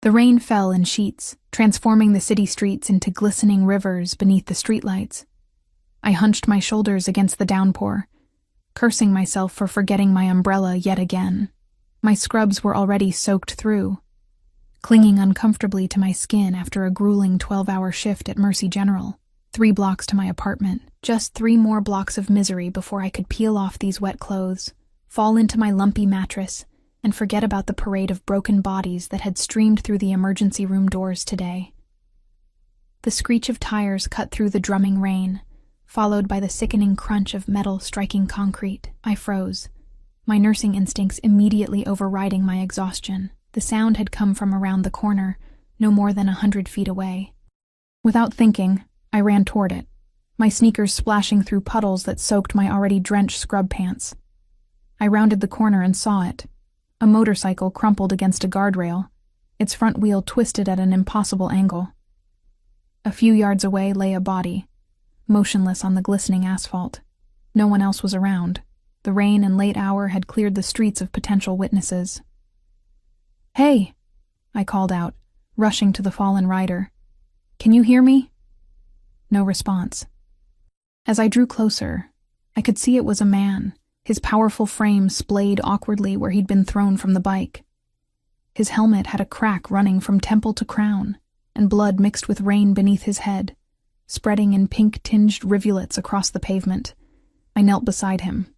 The rain fell in sheets, transforming the city streets into glistening rivers beneath the streetlights. I hunched my shoulders against the downpour, cursing myself for forgetting my umbrella yet again. My scrubs were already soaked through, clinging uncomfortably to my skin after a grueling 12-hour shift at Mercy General, 3 blocks to my apartment. Just 3 more blocks of misery before I could peel off these wet clothes, fall into my lumpy mattress, and forget about the parade of broken bodies that had streamed through the emergency room doors today. The screech of tires cut through the drumming rain, followed by the sickening crunch of metal striking concrete. I froze, my nursing instincts immediately overriding my exhaustion. The sound had come from around the corner, no more than 100 feet away. Without thinking, I ran toward it, my sneakers splashing through puddles that soaked my already drenched scrub pants. I rounded the corner and saw it. A motorcycle crumpled against a guardrail, its front wheel twisted at an impossible angle. A few yards away lay a body, motionless on the glistening asphalt. No one else was around. The rain and late hour had cleared the streets of potential witnesses. "Hey!" I called out, rushing to the fallen rider. "Can you hear me?" No response. As I drew closer, I could see it was a man, his powerful frame splayed awkwardly where he'd been thrown from the bike. His helmet had a crack running from temple to crown, and blood mixed with rain beneath his head, spreading in pink-tinged rivulets across the pavement. I knelt beside him,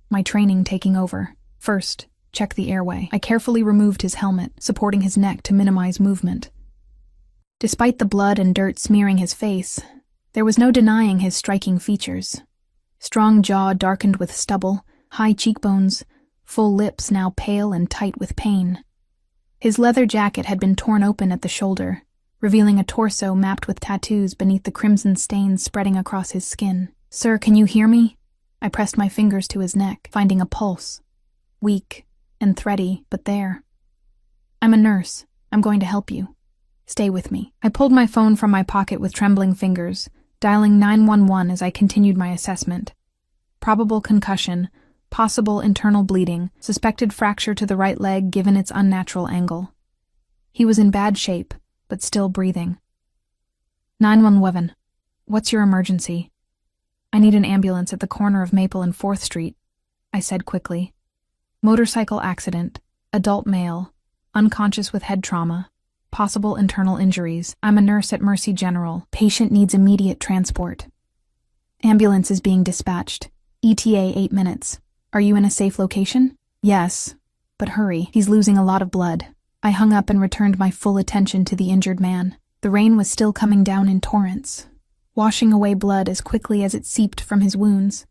my training taking over. First, check the airway. I carefully removed his helmet, supporting his neck to minimize movement. Despite the blood and dirt smearing his face, there was no denying his striking features. Strong jaw darkened with stubble, high cheekbones, full lips now pale and tight with pain. His leather jacket had been torn open at the shoulder, revealing a torso mapped with tattoos beneath the crimson stains spreading across his skin. "Sir, can you hear me?" I pressed my fingers to his neck, finding a pulse. Weak and thready, but there. "I'm a nurse. I'm going to help you. Stay with me." I pulled my phone from my pocket with trembling fingers, dialing 911 as I continued my assessment. Probable concussion, possible internal bleeding, suspected fracture to the right leg given its unnatural angle. He was in bad shape, but still breathing. 911. What's your emergency? I need an ambulance at the corner of Maple and 4th Street, I said quickly. Motorcycle accident, adult male, unconscious with head trauma, possible internal injuries. I'm a nurse at Mercy General. Patient needs immediate transport. Ambulance is being dispatched. ETA 8 minutes. Are you in a safe location? Yes, but hurry. He's losing a lot of blood. I hung up and returned my full attention to the injured man. The rain was still coming down in torrents, washing away blood as quickly as it seeped from his wounds.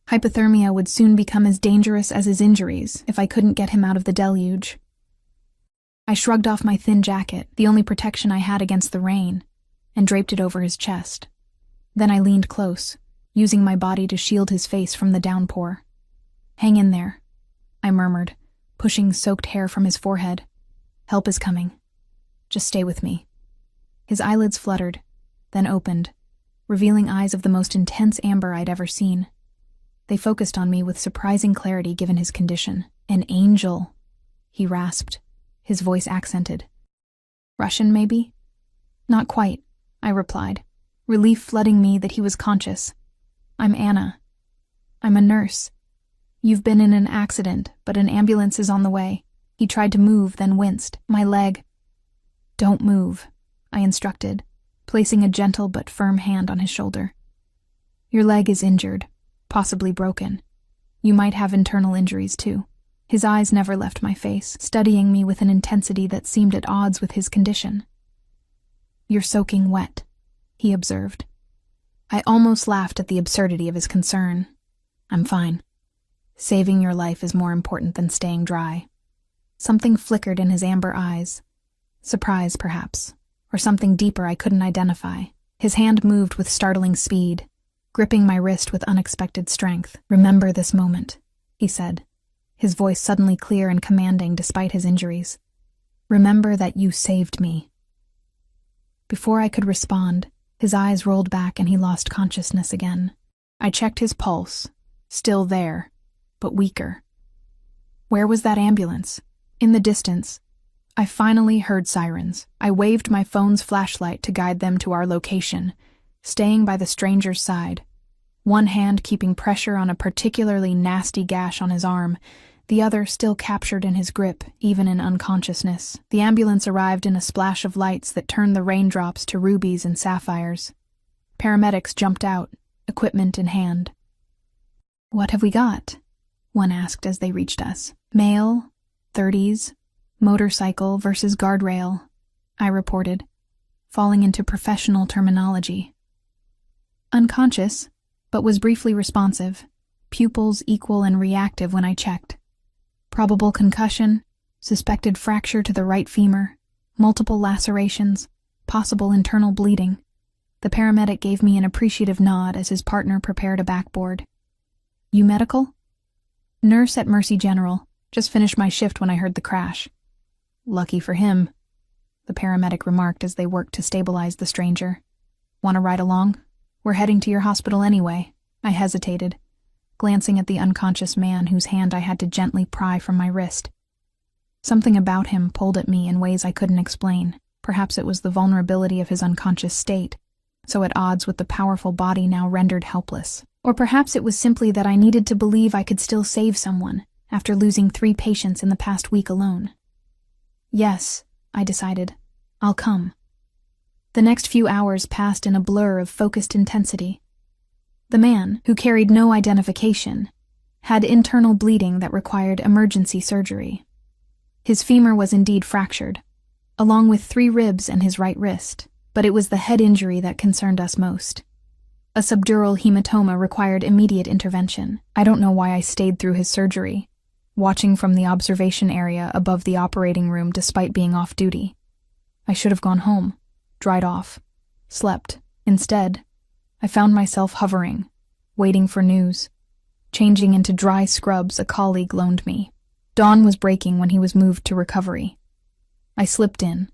Hypothermia would soon become as dangerous as his injuries if I couldn't get him out of the deluge. I shrugged off my thin jacket, the only protection I had against the rain, and draped it over his chest. Then I leaned close, using my body to shield his face from the downpour. "Hang in there," I murmured, pushing soaked hair from his forehead. "Help is coming. Just stay with me." His eyelids fluttered, then opened, revealing eyes of the most intense amber I'd ever seen. They focused on me with surprising clarity given his condition. "An angel," he rasped, his voice accented. "Russian, maybe?" "Not quite," I replied, relief flooding me that he was conscious. "I'm Anna. I'm a nurse. You've been in an accident, but an ambulance is on the way." He tried to move, then winced. "My leg." "Don't move," I instructed, placing a gentle but firm hand on his shoulder. "Your leg is injured, possibly broken. You might have internal injuries too." His eyes never left my face, studying me with an intensity that seemed at odds with his condition. "You're soaking wet," he observed. I almost laughed at the absurdity of his concern. "I'm fine. Saving your life is more important than staying dry." Something flickered in his amber eyes. Surprise, perhaps, or something deeper I couldn't identify. His hand moved with startling speed, gripping my wrist with unexpected strength. "Remember this moment," he said, his voice suddenly clear and commanding despite his injuries. "Remember that you saved me." Before I could respond, his eyes rolled back and he lost consciousness again. I checked his pulse, still there, but weaker. Where was that ambulance? In the distance, I finally heard sirens. I waved my phone's flashlight to guide them to our location, staying by the stranger's side, one hand keeping pressure on a particularly nasty gash on his arm, the other still captured in his grip, even in unconsciousness. The ambulance arrived in a splash of lights that turned the raindrops to rubies and sapphires. Paramedics jumped out, equipment in hand. "What have we got?" one asked as they reached us. "Male, 30s, motorcycle versus guardrail," I reported, falling into professional terminology. "Unconscious, but was briefly responsive, pupils equal and reactive when I checked. Probable concussion, suspected fracture to the right femur, multiple lacerations, possible internal bleeding." The paramedic gave me an appreciative nod as his partner prepared a backboard. "You medical?" "Nurse at Mercy General. Just finished my shift when I heard the crash." "Lucky for him," the paramedic remarked as they worked to stabilize the stranger. "Want to ride along? We're heading to your hospital anyway." I hesitated, glancing at the unconscious man whose hand I had to gently pry from my wrist. Something about him pulled at me in ways I couldn't explain. Perhaps it was the vulnerability of his unconscious state, so at odds with the powerful body now rendered helpless. Or perhaps it was simply that I needed to believe I could still save someone after losing 3 patients in the past week alone. "Yes," I decided. "I'll come." The next few hours passed in a blur of focused intensity. The man, who carried no identification, had internal bleeding that required emergency surgery. His femur was indeed fractured, along with 3 ribs and his right wrist, but it was the head injury that concerned us most. A subdural hematoma required immediate intervention. I don't know why I stayed through his surgery, watching from the observation area above the operating room despite being off duty. I should have gone home, dried off, slept. Instead, I found myself hovering, waiting for news, changing into dry scrubs a colleague loaned me. Dawn was breaking when he was moved to recovery. I slipped in,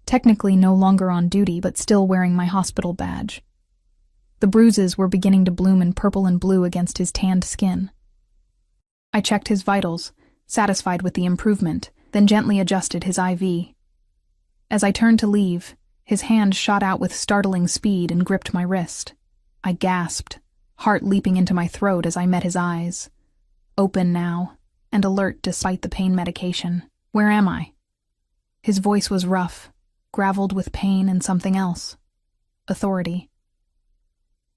technically no longer on duty but still wearing my hospital badge. The bruises were beginning to bloom in purple and blue against his tanned skin. I checked his vitals, satisfied with the improvement, then gently adjusted his IV. As I turned to leave, his hand shot out with startling speed and gripped my wrist. I gasped, heart leaping into my throat as I met his eyes. Open now, and alert despite the pain medication. "Where am I?" His voice was rough, graveled with pain and something else. Authority.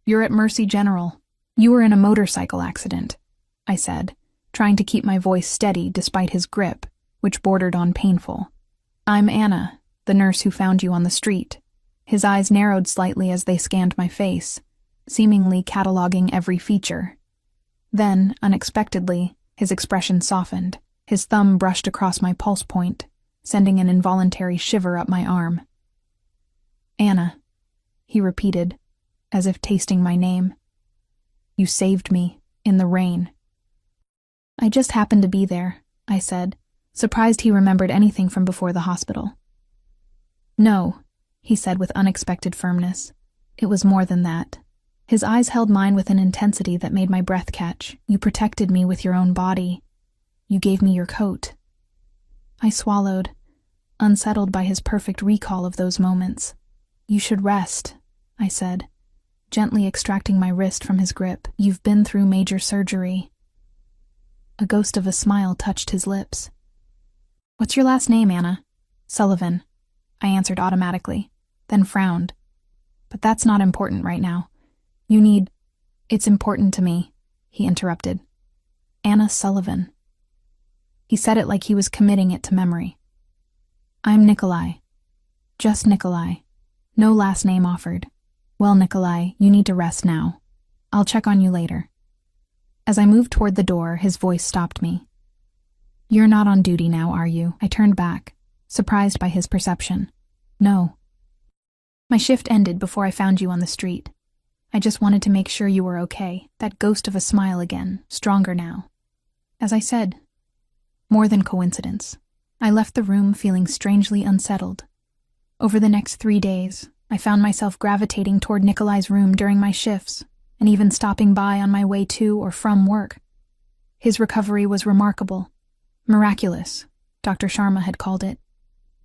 "You're at Mercy General. You were in a motorcycle accident," I said, trying to keep my voice steady despite his grip, which bordered on painful. "I'm Anna, the nurse who found you on the street." His eyes narrowed slightly as they scanned my face, seemingly cataloging every feature. Then, unexpectedly, his expression softened. His thumb brushed across my pulse point, sending an involuntary shiver up my arm. "Anna," he repeated, as if tasting my name. "You saved me, in the rain." "I just happened to be there," I said, surprised he remembered anything from before the hospital. "No," he said with unexpected firmness. "It was more than that." His eyes held mine with an intensity that made my breath catch. "You protected me with your own body. You gave me your coat." I swallowed, unsettled by his perfect recall of those moments. "You should rest," I said, gently extracting my wrist from his grip. "You've been through major surgery." A ghost of a smile touched his lips. "What's your last name, Anna?" "Sullivan," I answered automatically, then frowned. "But that's not important right now. You need—" "It's important to me," he interrupted. "Anna Sullivan." He said it like he was committing it to memory. "I'm Nikolai. Just Nikolai. No last name offered. Well, Nikolai, you need to rest now. I'll check on you later." As I moved toward the door, his voice stopped me. "You're not on duty now, are you?" I turned back, surprised by his perception. "No. My shift ended before I found you on the street. I just wanted to make sure you were okay." That ghost of a smile again, stronger now. As I said, more than coincidence. I left the room feeling strangely unsettled. Over the next 3 days, I found myself gravitating toward Nikolai's room during my shifts, and even stopping by on my way to or from work. His recovery was remarkable. Miraculous, Dr. Sharma had called it.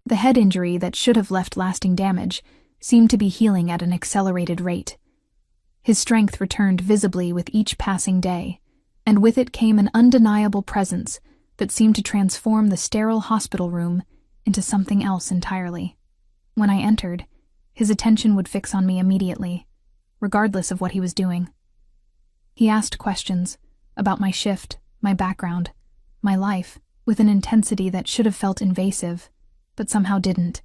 The head injury that should have left lasting damage seemed to be healing at an accelerated rate. His strength returned visibly with each passing day, and with it came an undeniable presence that seemed to transform the sterile hospital room into something else entirely. When I entered, his attention would fix on me immediately, regardless of what he was doing. He asked questions about my shift, my background, my life, with an intensity that should have felt invasive, but somehow didn't.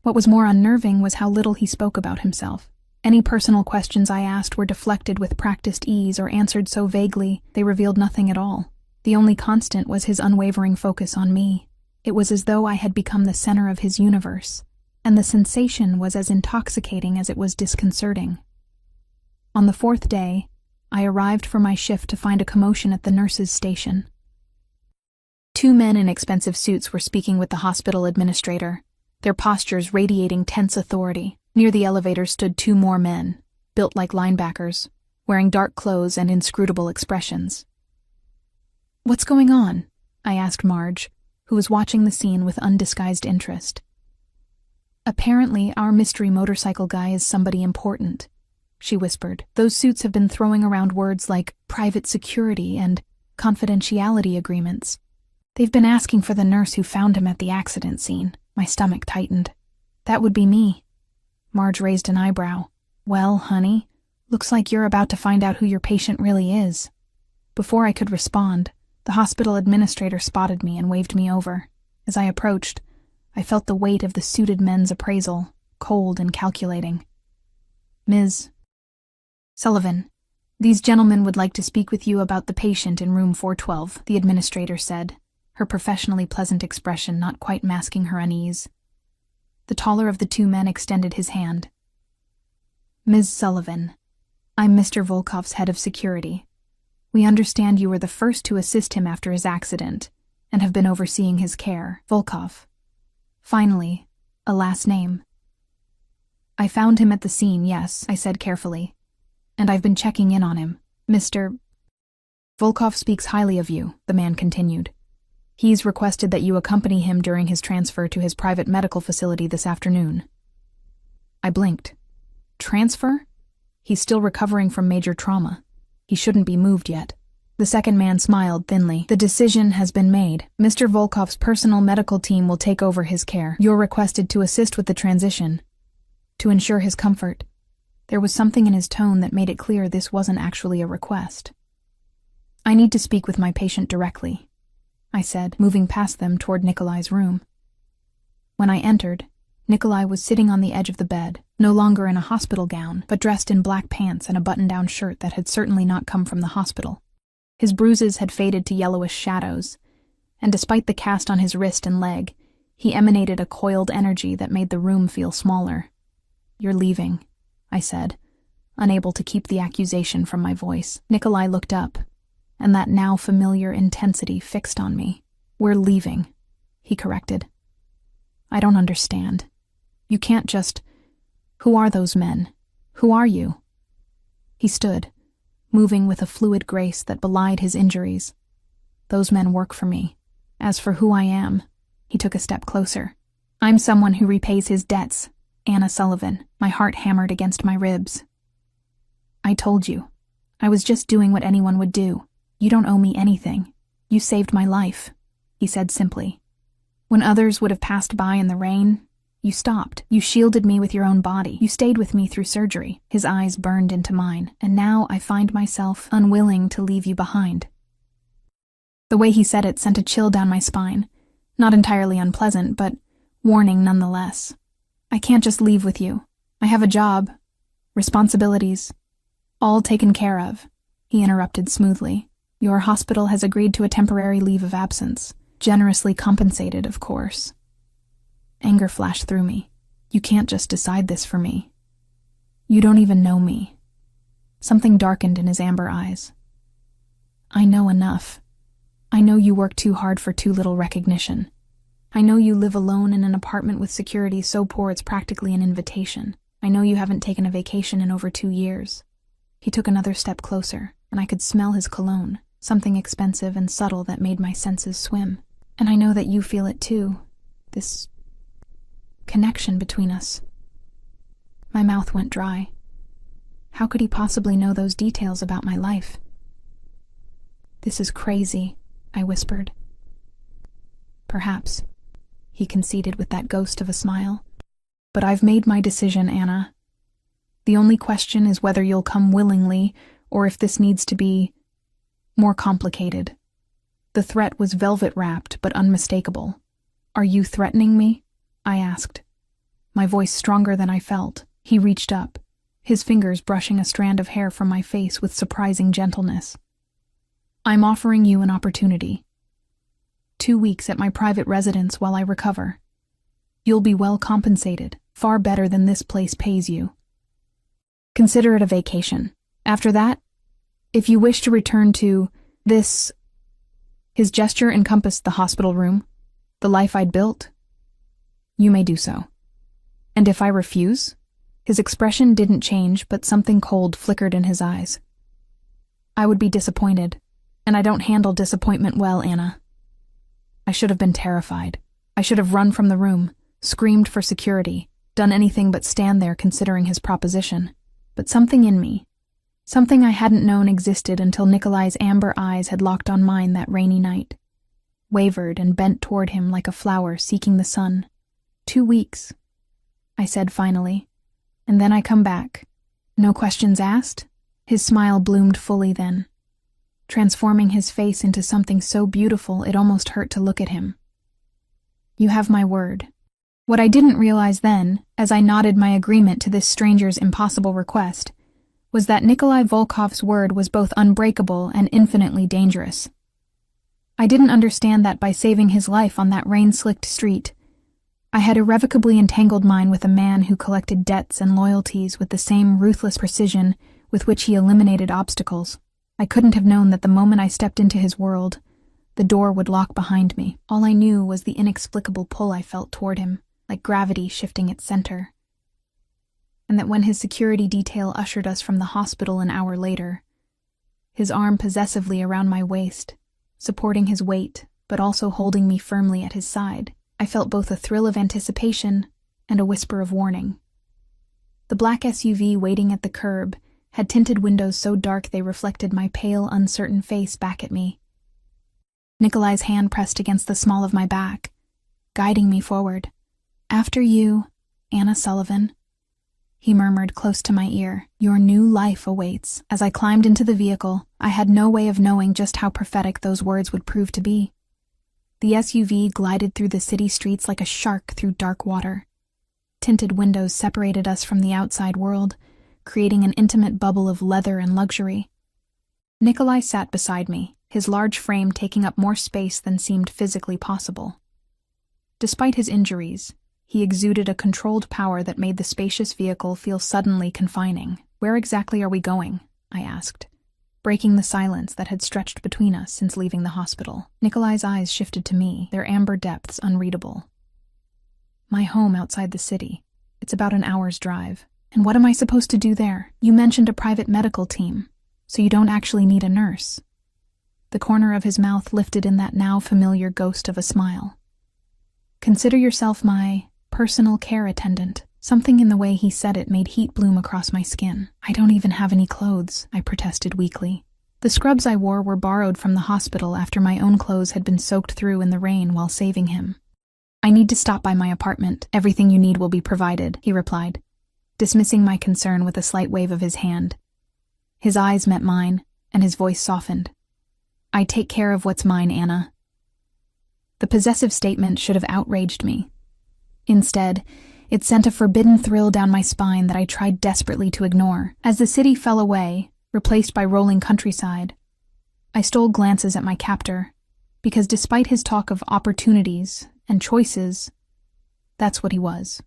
What was more unnerving was how little he spoke about himself. Any personal questions I asked were deflected with practiced ease or answered so vaguely they revealed nothing at all. The only constant was his unwavering focus on me. It was as though I had become the center of his universe, and the sensation was as intoxicating as it was disconcerting. On the fourth day, I arrived for my shift to find a commotion at the nurses' station. Two men in expensive suits were speaking with the hospital administrator, their postures radiating tense authority. Near the elevator stood two more men, built like linebackers, wearing dark clothes and inscrutable expressions. "What's going on?" I asked Marge, who was watching the scene with undisguised interest. "Apparently, our mystery motorcycle guy is somebody important," she whispered. "Those suits have been throwing around words like private security and confidentiality agreements. They've been asking for the nurse who found him at the accident scene." My stomach tightened. "That would be me." Marge raised an eyebrow. "Well, honey, looks like you're about to find out who your patient really is." Before I could respond, the hospital administrator spotted me and waved me over. As I approached, I felt the weight of the suited men's appraisal, cold and calculating. "Ms. Sullivan, these gentlemen would like to speak with you about the patient in room 412, the administrator said, her professionally pleasant expression not quite masking her unease. The taller of the two men extended his hand. "Ms. Sullivan, I'm Mr. Volkov's head of security. We understand you were the first to assist him after his accident and have been overseeing his care." Volkov. Finally, a last name. "I found him at the scene, yes," I said carefully, "and I've been checking in on him. Mr. Volkov speaks highly of you," the man continued. "He's requested that you accompany him during his transfer to his private medical facility this afternoon." I blinked. Transfer? He's still recovering from major trauma. He shouldn't be moved yet. The second man smiled thinly. "The decision has been made. Mr. Volkov's personal medical team will take over his care. You're requested to assist with the transition, to ensure his comfort." There was something in his tone that made it clear this wasn't actually a request. "I need to speak with my patient directly," I said, moving past them toward Nikolai's room. When I entered, Nikolai was sitting on the edge of the bed, no longer in a hospital gown, but dressed in black pants and a button-down shirt that had certainly not come from the hospital. His bruises had faded to yellowish shadows, and despite the cast on his wrist and leg, he emanated a coiled energy that made the room feel smaller. "You're leaving," I said, unable to keep the accusation from my voice. Nikolai looked up, and that now familiar intensity fixed on me. "We're leaving," he corrected. "I don't understand. You can't just... Who are those men? Who are you?" He stood, moving with a fluid grace that belied his injuries. "Those men work for me. As for who I am," he took a step closer. "I'm someone who repays his debts. Anna Sullivan." My heart hammered against my ribs. "I told you. I was just doing what anyone would do. You don't owe me anything. You saved my life," he said simply. "When others would have passed by in the rain, you stopped. You shielded me with your own body. You stayed with me through surgery." His eyes burned into mine. "And now I find myself unwilling to leave you behind." The way he said it sent a chill down my spine. Not entirely unpleasant, but warning nonetheless. "I can't just leave with you. I have a job, responsibilities, all taken care of," he interrupted smoothly. "Your hospital has agreed to a temporary leave of absence. Generously compensated, of course." Anger flashed through me. "You can't just decide this for me. You don't even know me." Something darkened in his amber eyes. "I know enough. I know you work too hard for too little recognition. I know you live alone in an apartment with security so poor it's practically an invitation. I know you haven't taken a vacation in over 2 years." He took another step closer, and I could smell his cologne, something expensive and subtle that made my senses swim. "And I know that you feel it too. This connection between us. My mouth went dry. How could he possibly know those details about my life? "This is crazy," I whispered. "Perhaps," he conceded with that ghost of a smile. "But I've made my decision, Anna. The only question is whether you'll come willingly or if this needs to be more complicated." The threat was velvet-wrapped but unmistakable. "Are you threatening me?" I asked, my voice stronger than I felt. He reached up, his fingers brushing a strand of hair from my face with surprising gentleness. "I'm offering you an opportunity. 2 weeks at my private residence while I recover. You'll be well compensated, far better than this place pays you. Consider it a vacation. After that, if you wish to return to this..." His gesture encompassed the hospital room, the life I'd built. "You may do so." "And if I refuse?" His expression didn't change, but something cold flickered in his eyes. "I would be disappointed, and I don't handle disappointment well, Anna." I should have been terrified. I should have run from the room, screamed for security, done anything but stand there considering his proposition. But something in me, something I hadn't known existed until Nikolai's amber eyes had locked on mine that rainy night, wavered and bent toward him like a flower seeking the sun. 2 weeks, I said finally, and then I come back. No questions asked? His smile bloomed fully then, transforming his face into something so beautiful it almost hurt to look at him. "You have my word." What I didn't realize then, as I nodded my agreement to this stranger's impossible request, was that Nikolai Volkov's word was both unbreakable and infinitely dangerous. I didn't understand that by saving his life on that rain-slicked street, I had irrevocably entangled mine with a man who collected debts and loyalties with the same ruthless precision with which he eliminated obstacles. I couldn't have known that the moment I stepped into his world, the door would lock behind me. All I knew was the inexplicable pull I felt toward him, like gravity shifting its center. And that when his security detail ushered us from the hospital an hour later, his arm possessively around my waist, supporting his weight, but also holding me firmly at his side, I felt both a thrill of anticipation and a whisper of warning. The black SUV waiting at the curb had tinted windows so dark they reflected my pale, uncertain face back at me. Nikolai's hand pressed against the small of my back, guiding me forward. "After you, Anna Sullivan," he murmured close to my ear. "Your new life awaits." As I climbed into the vehicle, I had no way of knowing just how prophetic those words would prove to be. The SUV glided through the city streets like a shark through dark water. Tinted windows separated us from the outside world, creating an intimate bubble of leather and luxury. Nikolai sat beside me, his large frame taking up more space than seemed physically possible. Despite his injuries, he exuded a controlled power that made the spacious vehicle feel suddenly confining. "Where exactly are we going?" I asked, breaking the silence that had stretched between us since leaving the hospital. Nikolai's eyes shifted to me, their amber depths unreadable. "My home outside the city. It's about an hour's drive. And what am I supposed to do there? You mentioned a private medical team, so you don't actually need a nurse." The corner of his mouth lifted in that now familiar ghost of a smile. "Consider yourself my personal care attendant." Something in the way he said it made heat bloom across my skin. "I don't even have any clothes," I protested weakly. The scrubs I wore were borrowed from the hospital after my own clothes had been soaked through in the rain while saving him. "I need to stop by my apartment. Everything you need will be provided," he replied, dismissing my concern with a slight wave of his hand. His eyes met mine, and his voice softened. "I take care of what's mine, Anna." The possessive statement should have outraged me. Instead, it sent a forbidden thrill down my spine that I tried desperately to ignore. As the city fell away, replaced by rolling countryside, I stole glances at my captor, because despite his talk of opportunities and choices, that's what he was.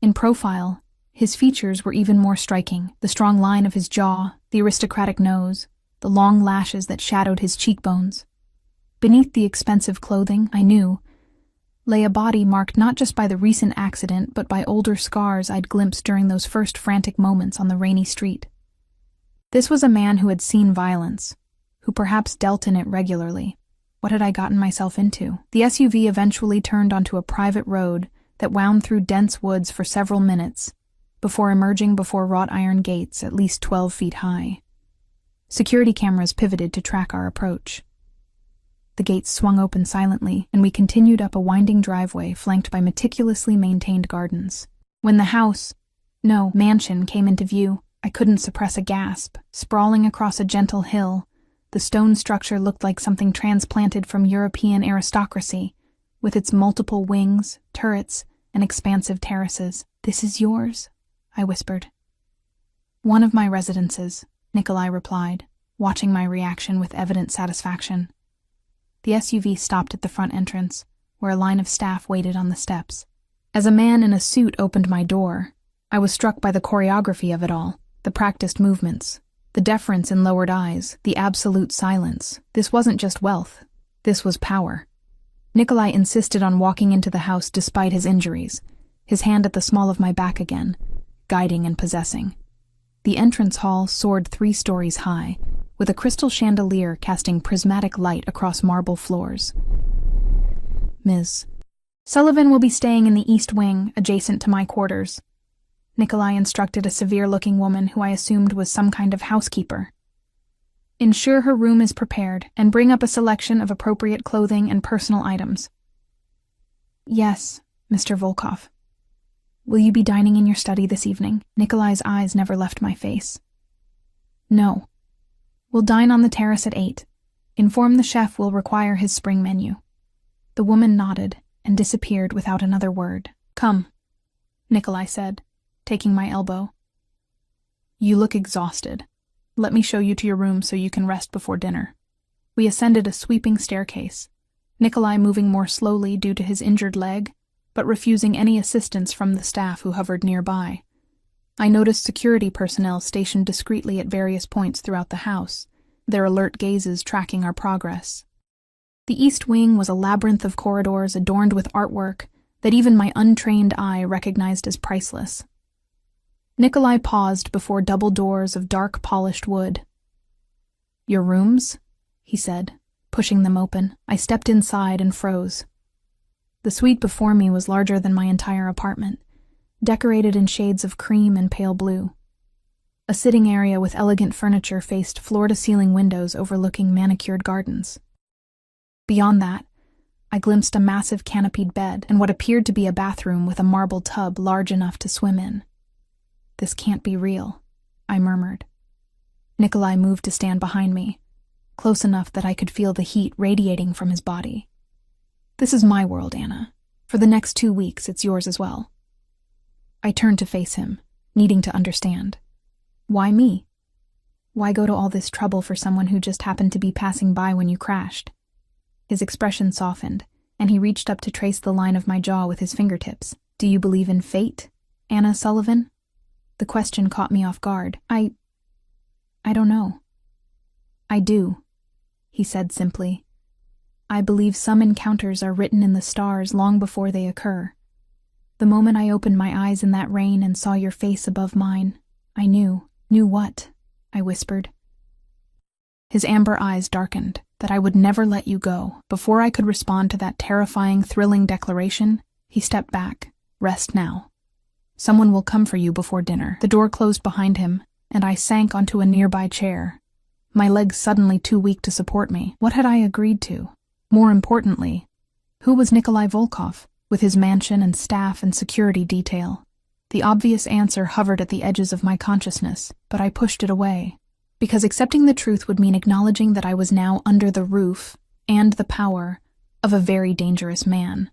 In profile, his features were even more striking: the strong line of his jaw, the aristocratic nose, the long lashes that shadowed his cheekbones. Beneath the expensive clothing, I knew, lay a body marked not just by the recent accident but by older scars I'd glimpsed during those first frantic moments on the rainy street. This was a man who had seen violence, who perhaps dealt in it regularly. What had I gotten myself into? The SUV eventually turned onto a private road that wound through dense woods for several minutes before emerging before wrought iron gates at least 12 feet high. Security cameras pivoted to track our approach. The gates swung open silently, and we continued up a winding driveway flanked by meticulously maintained gardens. When the mansion came into view, I couldn't suppress a gasp. Sprawling across a gentle hill, the stone structure looked like something transplanted from European aristocracy, with its multiple wings, turrets, and expansive terraces. "This is yours?" I whispered. "One of my residences," Nikolai replied, watching my reaction with evident satisfaction. The SUV stopped at the front entrance, where a line of staff waited on the steps. As a man in a suit opened my door, I was struck by the choreography of it all, the practiced movements, the deference in lowered eyes, the absolute silence. This wasn't just wealth. This was power. Nikolai insisted on walking into the house despite his injuries, his hand at the small of my back again, guiding and possessing. The entrance hall soared 3 stories high, with a crystal chandelier casting prismatic light across marble floors. "Ms. Sullivan will be staying in the East Wing, adjacent to my quarters," Nikolai instructed a severe-looking woman who I assumed was some kind of housekeeper. "Ensure her room is prepared, and bring up a selection of appropriate clothing and personal items." "Yes, Mr. Volkov." "Will you be dining in your study this evening?" Nikolai's eyes never left my face. "No. We'll dine on the terrace at 8. Inform the chef we'll require his spring menu." The woman nodded and disappeared without another word. "Come," Nikolai said, taking my elbow. "You look exhausted. Let me show you to your room so you can rest before dinner." We ascended a sweeping staircase, Nikolai moving more slowly due to his injured leg, but refusing any assistance from the staff who hovered nearby. I noticed security personnel stationed discreetly at various points throughout the house, their alert gazes tracking our progress. The East Wing was a labyrinth of corridors adorned with artwork that even my untrained eye recognized as priceless. Nikolai paused before double doors of dark polished wood. "Your rooms?" he said, pushing them open. I stepped inside and froze. The suite before me was larger than my entire apartment, decorated in shades of cream and pale blue. A sitting area with elegant furniture faced floor-to-ceiling windows overlooking manicured gardens. Beyond that, I glimpsed a massive canopied bed and what appeared to be a bathroom with a marble tub large enough to swim in. "This can't be real," I murmured. Nikolai moved to stand behind me, close enough that I could feel the heat radiating from his body. "This is my world, Anna. For the next 2 weeks, it's yours as well." I turned to face him, needing to understand. Why me? Why go to all this trouble for someone who just happened to be passing by when you crashed? His expression softened, and he reached up to trace the line of my jaw with his fingertips. "Do you believe in fate, Anna Sullivan?" The question caught me off guard. I don't know." "I do," he said simply. "I believe some encounters are written in the stars long before they occur. The moment I opened my eyes in that rain and saw your face above mine, I knew." "Knew what?" I whispered. His amber eyes darkened. "That I would never let you go." Before I could respond to that terrifying, thrilling declaration, he stepped back. "Rest now. Someone will come for you before dinner." The door closed behind him, and I sank onto a nearby chair, my legs suddenly too weak to support me. What had I agreed to? More importantly, who was Nikolai Volkov, with his mansion and staff and security detail? The obvious answer hovered at the edges of my consciousness, but I pushed it away, because accepting the truth would mean acknowledging that I was now under the roof and the power of a very dangerous man.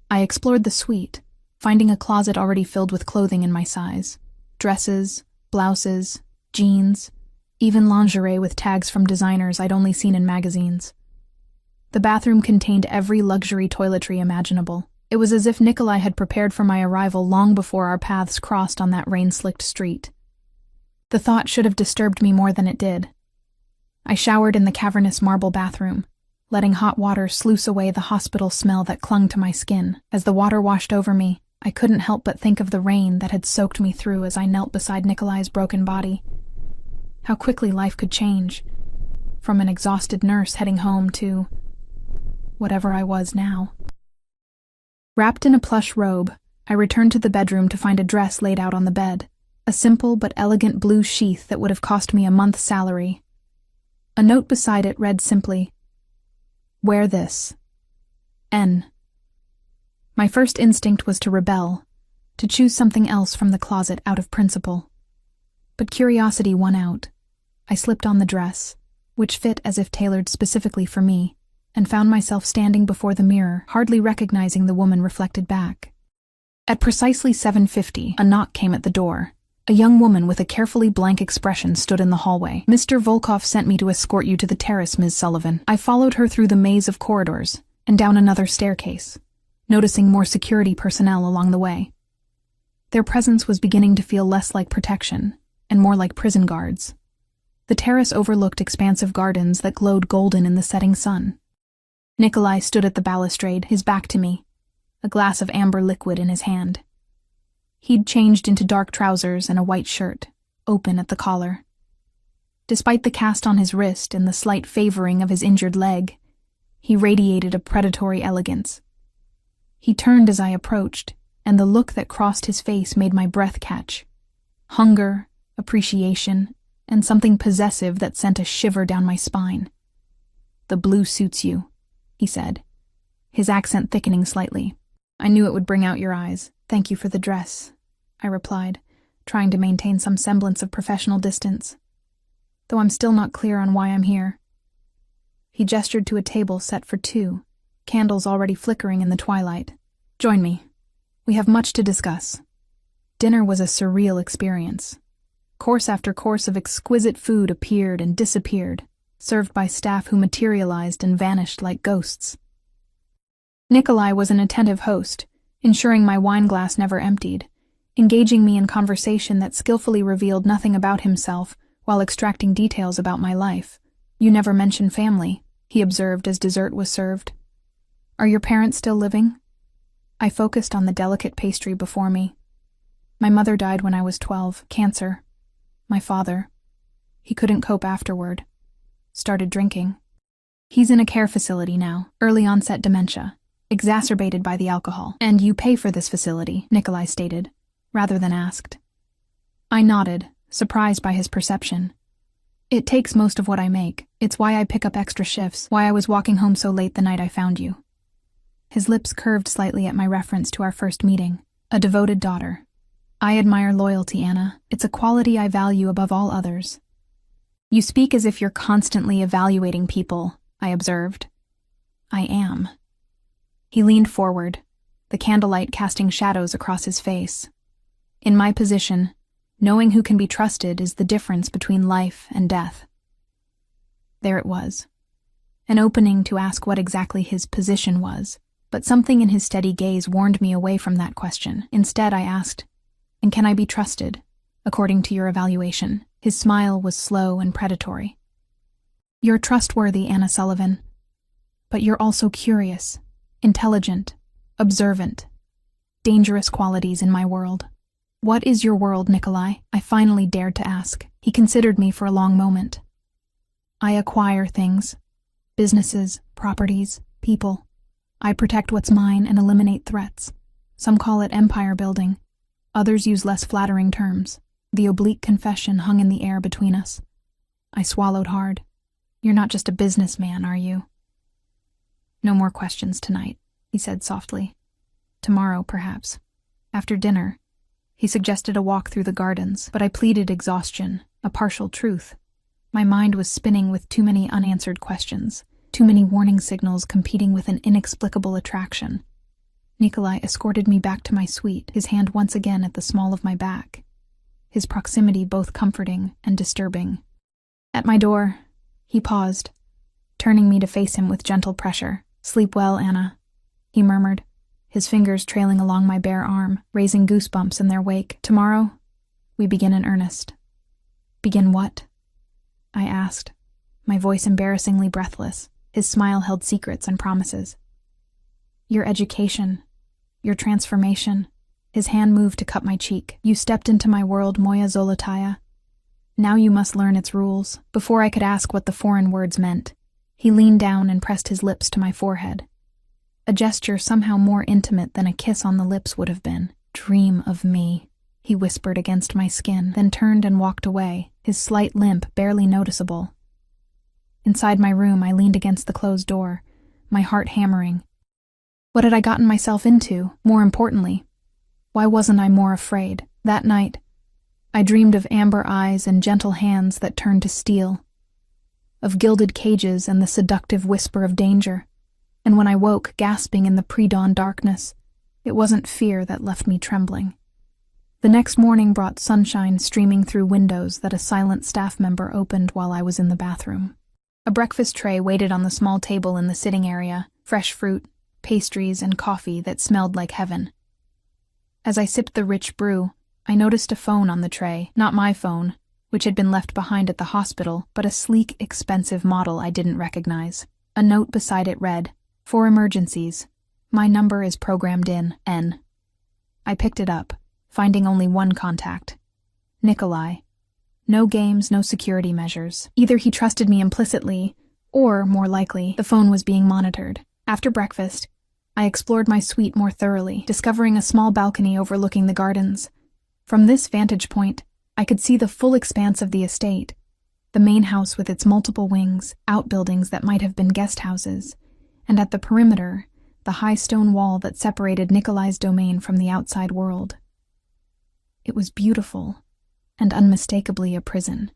I explored the suite, finding a closet already filled with clothing in my size. Dresses, blouses, jeans, even lingerie with tags from designers I'd only seen in magazines. The bathroom contained every luxury toiletry imaginable. It was as if Nikolai had prepared for my arrival long before our paths crossed on that rain-slicked street. The thought should have disturbed me more than it did. I showered in the cavernous marble bathroom, letting hot water sluice away the hospital smell that clung to my skin. As the water washed over me, I couldn't help but think of the rain that had soaked me through as I knelt beside Nikolai's broken body. How quickly life could change, from an exhausted nurse heading home to whatever I was now. Wrapped in a plush robe, I returned to the bedroom to find a dress laid out on the bed, a simple but elegant blue sheath that would have cost me a month's salary. A note beside it read simply, "Wear this. N." My first instinct was to rebel, to choose something else from the closet out of principle. But curiosity won out. I slipped on the dress, which fit as if tailored specifically for me, and found myself standing before the mirror, hardly recognizing the woman reflected back. At precisely 7:50, a knock came at the door. A young woman with a carefully blank expression stood in the hallway. "Mr. Volkov sent me to escort you to the terrace, Ms. Sullivan." I followed her through the maze of corridors and down another staircase, noticing more security personnel along the way. Their presence was beginning to feel less like protection and more like prison guards. The terrace overlooked expansive gardens that glowed golden in the setting sun. Nikolai stood at the balustrade, his back to me, a glass of amber liquid in his hand. He'd changed into dark trousers and a white shirt, open at the collar. Despite the cast on his wrist and the slight favoring of his injured leg, he radiated a predatory elegance. He turned as I approached, and the look that crossed his face made my breath catch. Hunger, appreciation, and something possessive that sent a shiver down my spine. "The blue suits you," he said, his accent thickening slightly. "I knew it would bring out your eyes. Thank you for the dress," I replied, trying to maintain some semblance of professional distance, though I'm still not clear on why I'm here. He gestured to a table set for two, candles already flickering in the twilight. "Join me. We have much to discuss." Dinner was a surreal experience. Course after course of exquisite food appeared and disappeared, served by staff who materialized and vanished like ghosts. Nikolai was an attentive host, ensuring my wine glass never emptied, engaging me in conversation that skillfully revealed nothing about himself while extracting details about my life. "You never mention family," he observed as dessert was served. "Are your parents still living?" I focused on the delicate pastry before me. "My mother died when I was 12, cancer. My father, he couldn't cope afterward. Started drinking. He's in a care facility now, early onset dementia, exacerbated by the alcohol. And you pay for this facility," Nikolai stated, rather than asked. I nodded, surprised by his perception. "It takes most of what I make. It's why I pick up extra shifts, why I was walking home so late the night I found you." His lips curved slightly at my reference to our first meeting. "A devoted daughter. I admire loyalty, Anna. It's a quality I value above all others." "You speak as if you're constantly evaluating people," I observed. "I am." He leaned forward, the candlelight casting shadows across his face. "In my position, knowing who can be trusted is the difference between life and death." There it was. An opening to ask what exactly his position was, but something in his steady gaze warned me away from that question. Instead, I asked, "And can I be trusted, according to your evaluation?" His smile was slow and predatory. "You're trustworthy, Anna Sullivan. But you're also curious, intelligent, observant. Dangerous qualities in my world." "What is your world, Nikolai?" I finally dared to ask. He considered me for a long moment. "I acquire things. Businesses, properties, people. I protect what's mine and eliminate threats. Some call it empire building. Others use less flattering terms. The oblique confession hung in the air between us. I swallowed hard. "You're not just a businessman, are you?" "No more questions tonight," he said softly. "Tomorrow, perhaps. After dinner." He suggested a walk through the gardens, but I pleaded exhaustion, a partial truth. My mind was spinning with too many unanswered questions, too many warning signals competing with an inexplicable attraction. Nikolai escorted me back to my suite, his hand once again at the small of my back, his proximity both comforting and disturbing. At my door, he paused, turning me to face him with gentle pressure. "Sleep well, Anna," he murmured, his fingers trailing along my bare arm, raising goosebumps in their wake. "Tomorrow, we begin in earnest." "Begin what?" I asked, my voice embarrassingly breathless. His smile held secrets and promises. "Your education, your transformation." His hand moved to cup my cheek. "You stepped into my world, Moya Zolotaya. Now you must learn its rules." Before I could ask what the foreign words meant, he leaned down and pressed his lips to my forehead. a gesture somehow more intimate than a kiss on the lips would have been. "Dream of me," he whispered against my skin, then turned and walked away, his slight limp barely noticeable. Inside my room, I leaned against the closed door, my heart hammering. What had I gotten myself into? More importantly, why wasn't I more afraid? That night, I dreamed of amber eyes and gentle hands that turned to steel, of gilded cages and the seductive whisper of danger. And when I woke, gasping in the pre-dawn darkness, it wasn't fear that left me trembling. The next morning brought sunshine streaming through windows that a silent staff member opened while I was in the bathroom. A breakfast tray waited on the small table in the sitting area, fresh fruit, pastries, and coffee that smelled like heaven. As I sipped the rich brew, I noticed a phone on the tray, not my phone, which had been left behind at the hospital, but a sleek, expensive model I didn't recognize. A note beside it read, "For emergencies. My number is programmed in, N." I picked it up, finding only one contact. Nikolai. No games, no security measures. Either he trusted me implicitly, or, more likely, the phone was being monitored. After breakfast, I explored my suite more thoroughly, discovering a small balcony overlooking the gardens. From this vantage point, I could see the full expanse of the estate, the main house with its multiple wings, outbuildings that might have been guest houses, and at the perimeter, the high stone wall that separated Nikolai's domain from the outside world. It was beautiful, and unmistakably a prison.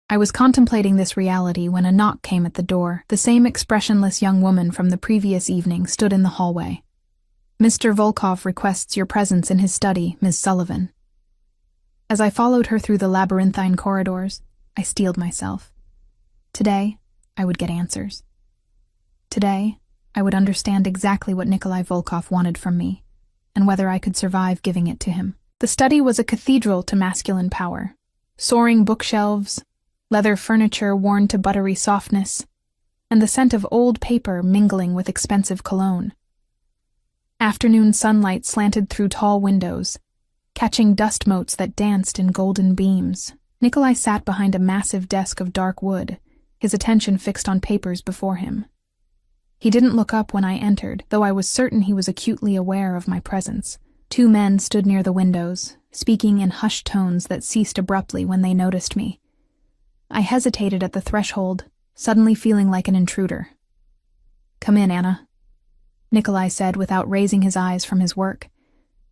I was contemplating this reality when a knock came at the door. The same expressionless young woman from the previous evening stood in the hallway. "Mr. Volkov requests your presence in his study, Ms. Sullivan." As I followed her through the labyrinthine corridors, I steeled myself. Today, I would get answers. Today, I would understand exactly what Nikolai Volkov wanted from me, and whether I could survive giving it to him. The study was a cathedral to masculine power. Soaring bookshelves, leather furniture worn to buttery softness, and the scent of old paper mingling with expensive cologne. Afternoon sunlight slanted through tall windows, catching dust motes that danced in golden beams. Nikolai sat behind a massive desk of dark wood, his attention fixed on papers before him. He didn't look up when I entered, though I was certain he was acutely aware of my presence. Two men stood near the windows, speaking in hushed tones that ceased abruptly when they noticed me. I hesitated at the threshold, suddenly feeling like an intruder. "Come in, Anna," Nikolai said without raising his eyes from his work.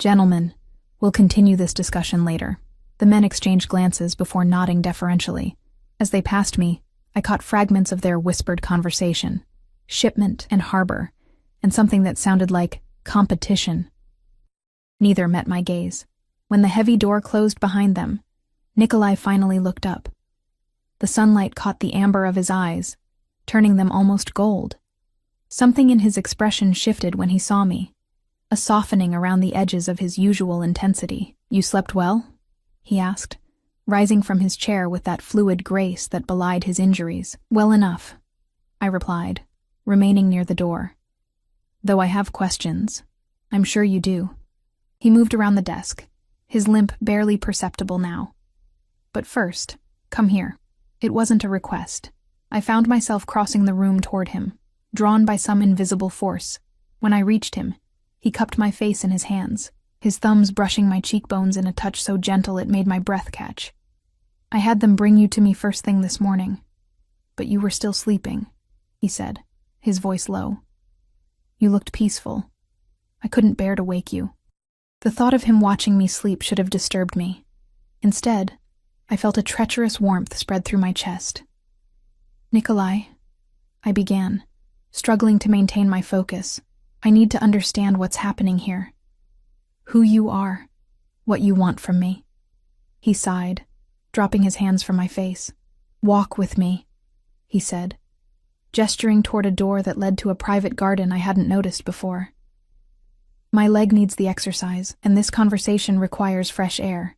"Gentlemen, we'll continue this discussion later." The men exchanged glances before nodding deferentially. As they passed me, I caught fragments of their whispered conversation. Shipment and harbor, and something that sounded like competition. Neither met my gaze. When the heavy door closed behind them, Nikolai finally looked up. The sunlight caught the amber of his eyes, turning them almost gold. Something in his expression shifted when he saw me, a softening around the edges of his usual intensity. "You slept well?" he asked, rising from his chair with that fluid grace that belied his injuries. "Well enough," I replied, remaining near the door. "Though I have questions. I'm sure you do." He moved around the desk, his limp barely perceptible now. "But first, come here." It wasn't a request. I found myself crossing the room toward him, drawn by some invisible force. When I reached him, he cupped my face in his hands, his thumbs brushing my cheekbones in a touch so gentle it made my breath catch. "I had them bring you to me first thing this morning, but you were still sleeping," he said, his voice low. "You looked peaceful. I couldn't bear to wake you." The thought of him watching me sleep should have disturbed me. Instead, I felt a treacherous warmth spread through my chest. "Nikolai," I began, struggling to maintain my focus. "I need to understand what's happening here. Who you are, what you want from me." He sighed, dropping his hands from my face. "Walk with me," he said, gesturing toward a door that led to a private garden I hadn't noticed before. "My leg needs the exercise, and this conversation requires fresh air."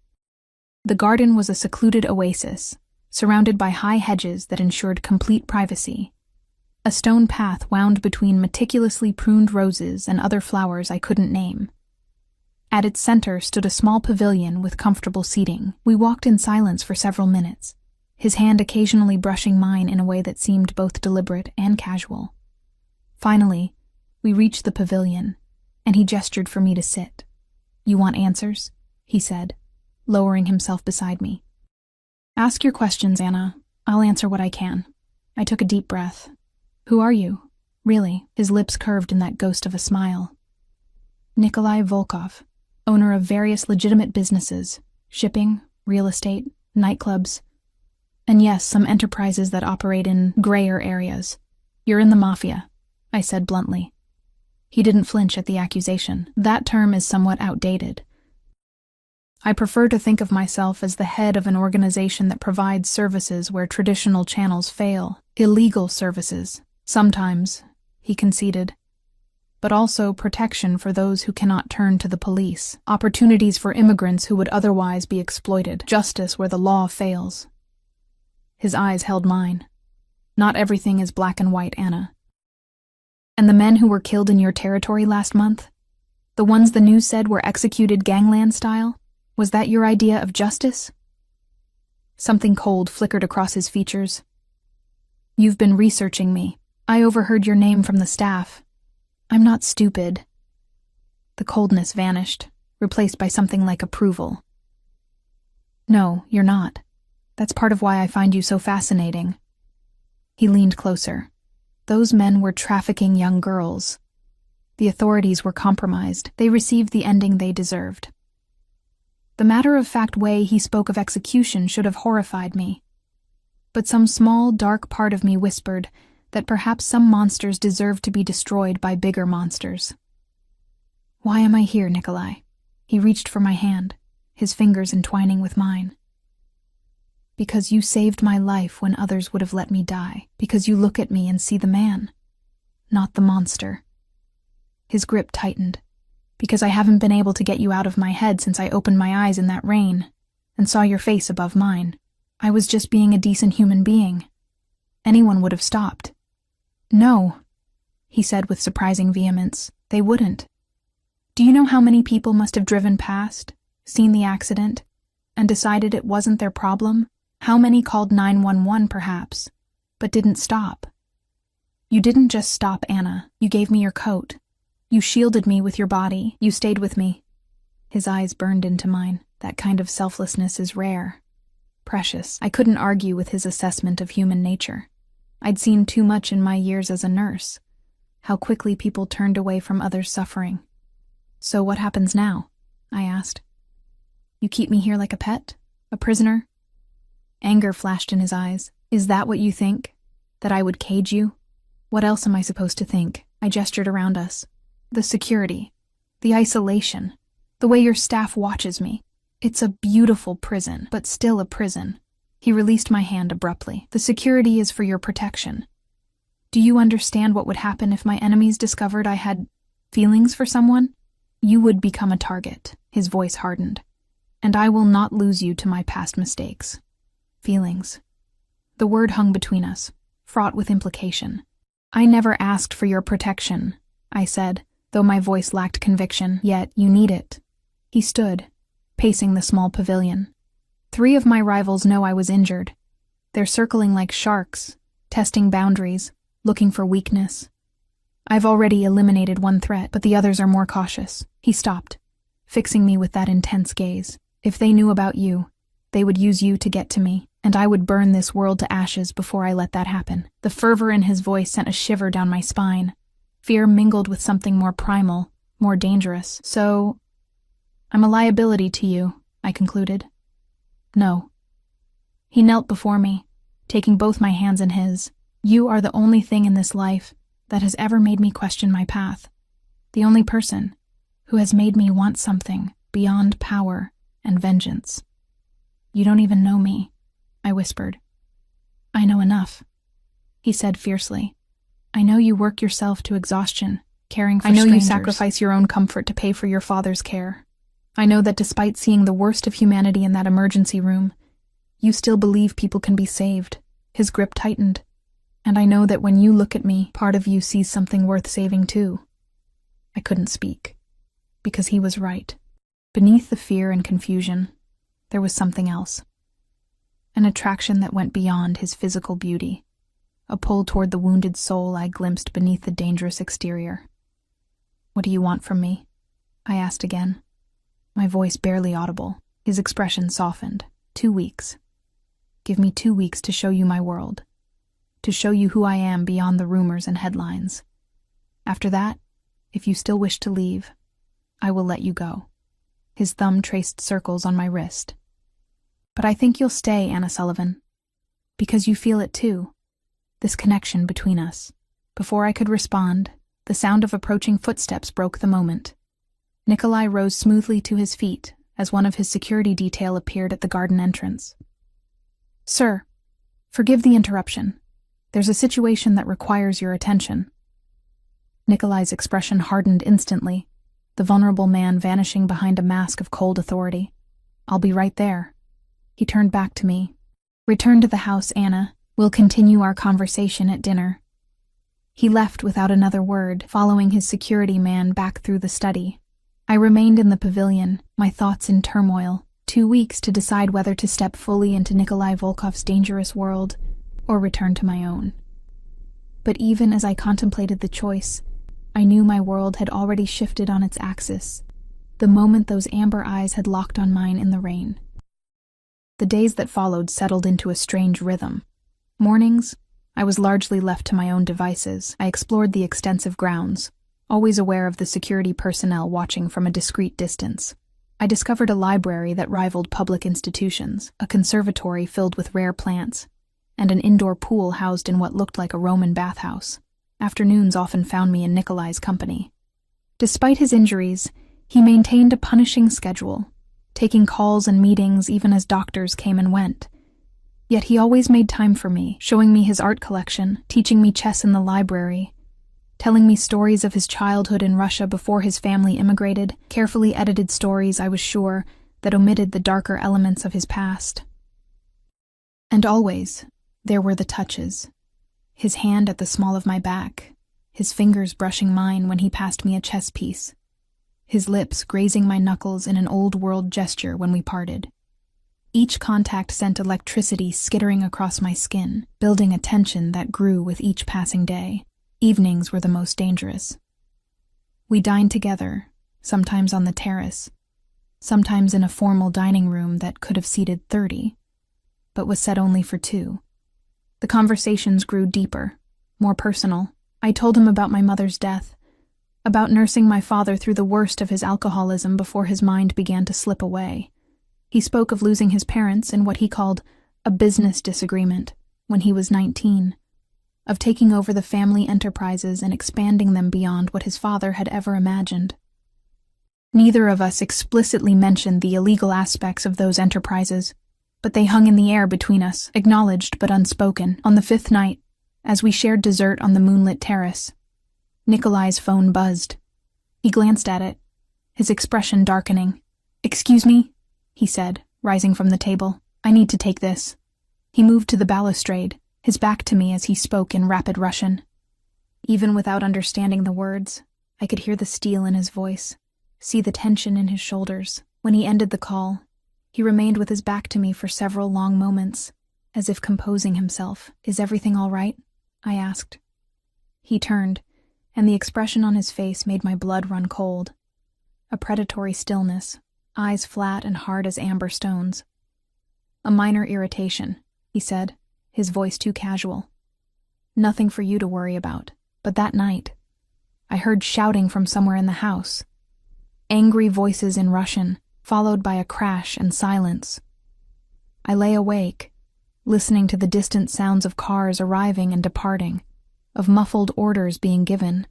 The garden was a secluded oasis, surrounded by high hedges that ensured complete privacy. A stone path wound between meticulously pruned roses and other flowers I couldn't name. At its center stood a small pavilion with comfortable seating. We walked in silence for several minutes, his hand occasionally brushing mine in a way that seemed both deliberate and casual. Finally, We reached the pavilion, and he gestured for me to sit. "You want answers?" he said, lowering himself beside me. "Ask your questions, Anna. I'll answer what I can." I took a deep breath. "Who are you? Really?" His lips curved in that ghost of a smile. "Nikolai Volkov, owner of various legitimate businesses, shipping, real estate, nightclubs, and yes, some enterprises that operate in grayer areas. You're in the Mafia," I said bluntly. He didn't flinch at the accusation. "That term is somewhat outdated. I prefer to think of myself as the head of an organization that provides services where traditional channels fail. Illegal services, sometimes," he conceded, "but also protection for those who cannot turn to the police, opportunities for immigrants who would otherwise be exploited, justice where the law fails." His eyes held mine. "Not everything is black and white, Anna. And the men who were killed in your territory last month? The ones the news said were executed gangland style? Was that your idea of justice?" Something cold flickered across his features. "You've been researching me. I overheard your name from the staff. I'm not stupid." The coldness vanished, replaced by something like approval. "No, you're not. That's part of why I find you so fascinating." He leaned closer. "Those men were trafficking young girls. The authorities were compromised. They received the ending they deserved." The matter-of-fact way he spoke of execution should have horrified me. But some small, dark part of me whispered that perhaps some monsters deserve to be destroyed by bigger monsters. "Why am I here, Nikolai?" He reached for my hand, his fingers entwining with mine. "Because you saved my life when others would have let me die. Because you look at me and see the man, not the monster." His grip tightened. "Because I haven't been able to get you out of my head since I opened my eyes in that rain and saw your face above mine. I was just being a decent human being. Anyone would have stopped." "No," he said with surprising vehemence. "They wouldn't. Do you know how many people must have driven past, seen the accident, and decided it wasn't their problem? How many called 911 perhaps, but didn't stop? You didn't just stop, Anna. You gave me your coat. You shielded me with your body. You stayed with me." His eyes burned into mine. That kind of selflessness is rare. Precious. I couldn't argue with his assessment of human nature. I'd seen too much in my years as a nurse. How quickly people turned away from others' suffering. "So what happens now?" I asked. "You keep me here like a pet? A prisoner?" Anger flashed in his eyes. "Is that what you think? That I would cage you? What else am I supposed to think?" I gestured around us. "The security, the isolation, the way your staff watches me. It's a beautiful prison, but still a prison." He released my hand abruptly. "The security is for your protection. Do you understand what would happen if my enemies discovered I had feelings for someone? You would become a target." His voice hardened. "And I will not lose you to my past mistakes." Feelings. The word hung between us, fraught with implication. "I never asked for your protection," I said, though my voice lacked conviction. "Yet you need it." He stood, pacing the small pavilion. "3 of my rivals know I was injured. They're circling like sharks, testing boundaries, looking for weakness. I've already eliminated one threat, but the others are more cautious." He stopped, fixing me with that intense gaze. "If they knew about you, they would use you to get to me, and I would burn this world to ashes before I let that happen." The fervor in his voice sent a shiver down my spine. Fear mingled with something more primal, more dangerous. "So, I'm a liability to you," I concluded. "No." He knelt before me, taking both my hands in his. "You are the only thing in this life that has ever made me question my path. The only person who has made me want something beyond power and vengeance. You don't even know me," I whispered. "I know enough," he said fiercely. "I know you work yourself to exhaustion, caring for strangers. I know you sacrifice your own comfort to pay for your father's care. I know that despite seeing the worst of humanity in that emergency room, you still believe people can be saved." His grip tightened. "And I know that when you look at me, part of you sees something worth saving too." I couldn't speak, because he was right. Beneath the fear and confusion, there was something else. An attraction that went beyond his physical beauty. A pull toward the wounded soul I glimpsed beneath the dangerous exterior. "What do you want from me?" I asked again, my voice barely audible. His expression softened. 2 weeks. Give me 2 weeks to show you my world, to show you who I am beyond the rumors and headlines. After that, if you still wish to leave, I will let you go. His thumb traced circles on my wrist. But I think you'll stay, Anna Sullivan, because you feel it too, this connection between us. Before I could respond, the sound of approaching footsteps broke the moment. Nikolai rose smoothly to his feet as one of his security detail appeared at the garden entrance. "Sir, forgive the interruption. There's a situation that requires your attention." Nikolai's expression hardened instantly, the vulnerable man vanishing behind a mask of cold authority. "I'll be right there." He turned back to me. "Return to the house, Anna. We'll continue our conversation at dinner." He left without another word, following his security man back through the study. I remained in the pavilion, my thoughts in turmoil. 2 weeks to decide whether to step fully into Nikolai Volkov's dangerous world or return to my own. But even as I contemplated the choice, I knew my world had already shifted on its axis, the moment those amber eyes had locked on mine in the rain. The days that followed settled into a strange rhythm. Mornings, I was largely left to my own devices. I explored the extensive grounds, always aware of the security personnel watching from a discreet distance. I discovered a library that rivaled public institutions, a conservatory filled with rare plants, and an indoor pool housed in what looked like a Roman bathhouse. Afternoons often found me in Nikolai's company. Despite his injuries, he maintained a punishing schedule, taking calls and meetings even as doctors came and went. Yet he always made time for me, showing me his art collection, teaching me chess in the library, telling me stories of his childhood in Russia before his family immigrated, carefully edited stories, I was sure, that omitted the darker elements of his past. And always, there were the touches. His hand at the small of my back, his fingers brushing mine when he passed me a chess piece, his lips grazing my knuckles in an old-world gesture when we parted. Each contact sent electricity skittering across my skin, building a tension that grew with each passing day. Evenings were the most dangerous. We dined together, sometimes on the terrace, sometimes in a formal dining room that could have seated 30, but was set only for 2. The conversations grew deeper, more personal. I told him about my mother's death, about nursing my father through the worst of his alcoholism before his mind began to slip away. He spoke of losing his parents in what he called a business disagreement when he was 19, of taking over the family enterprises and expanding them beyond what his father had ever imagined. Neither of us explicitly mentioned the illegal aspects of those enterprises, but they hung in the air between us, acknowledged but unspoken. On the 5th night, as we shared dessert on the moonlit terrace, Nikolai's phone buzzed. He glanced at it, his expression darkening. "Excuse me?" he said, rising from the table. "I need to take this." He moved to the balustrade, his back to me as he spoke in rapid Russian. Even without understanding the words, I could hear the steel in his voice, see the tension in his shoulders. When he ended the call, he remained with his back to me for several long moments, as if composing himself. "Is everything all right?" I asked. He turned, and the expression on his face made my blood run cold. A predatory stillness, eyes flat and hard as amber stones. "A minor irritation," he said, his voice too casual. "Nothing for you to worry about." But that night, I heard shouting from somewhere in the house. Angry voices in Russian, followed by a crash and silence. I lay awake, listening to the distant sounds of cars arriving and departing, of muffled orders being given.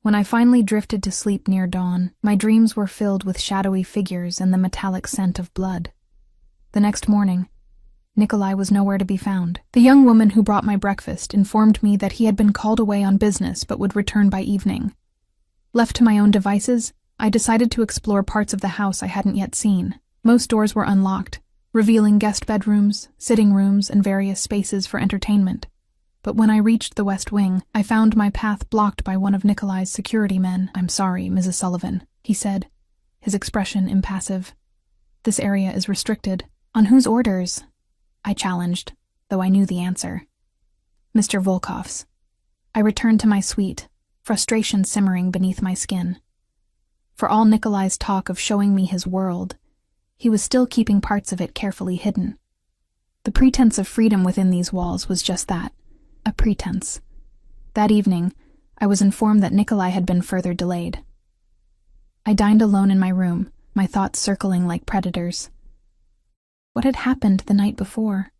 When I finally drifted to sleep near dawn, my dreams were filled with shadowy figures and the metallic scent of blood. The next morning, Nikolai was nowhere to be found. The young woman who brought my breakfast informed me that he had been called away on business but would return by evening. Left to my own devices, I decided to explore parts of the house I hadn't yet seen. Most doors were unlocked, revealing guest bedrooms, sitting rooms, and various spaces for entertainment. But when I reached the West Wing, I found my path blocked by one of Nikolai's security men. "I'm sorry, Mrs. Sullivan," he said, his expression impassive. "This area is restricted." "On whose orders?" I challenged, though I knew the answer. "Mr. Volkov's." I returned to my suite, frustration simmering beneath my skin. For all Nikolai's talk of showing me his world, he was still keeping parts of it carefully hidden. The pretense of freedom within these walls was just that, a pretense. That evening, I was informed that Nikolai had been further delayed. I dined alone in my room, my thoughts circling like predators. What had happened the night before?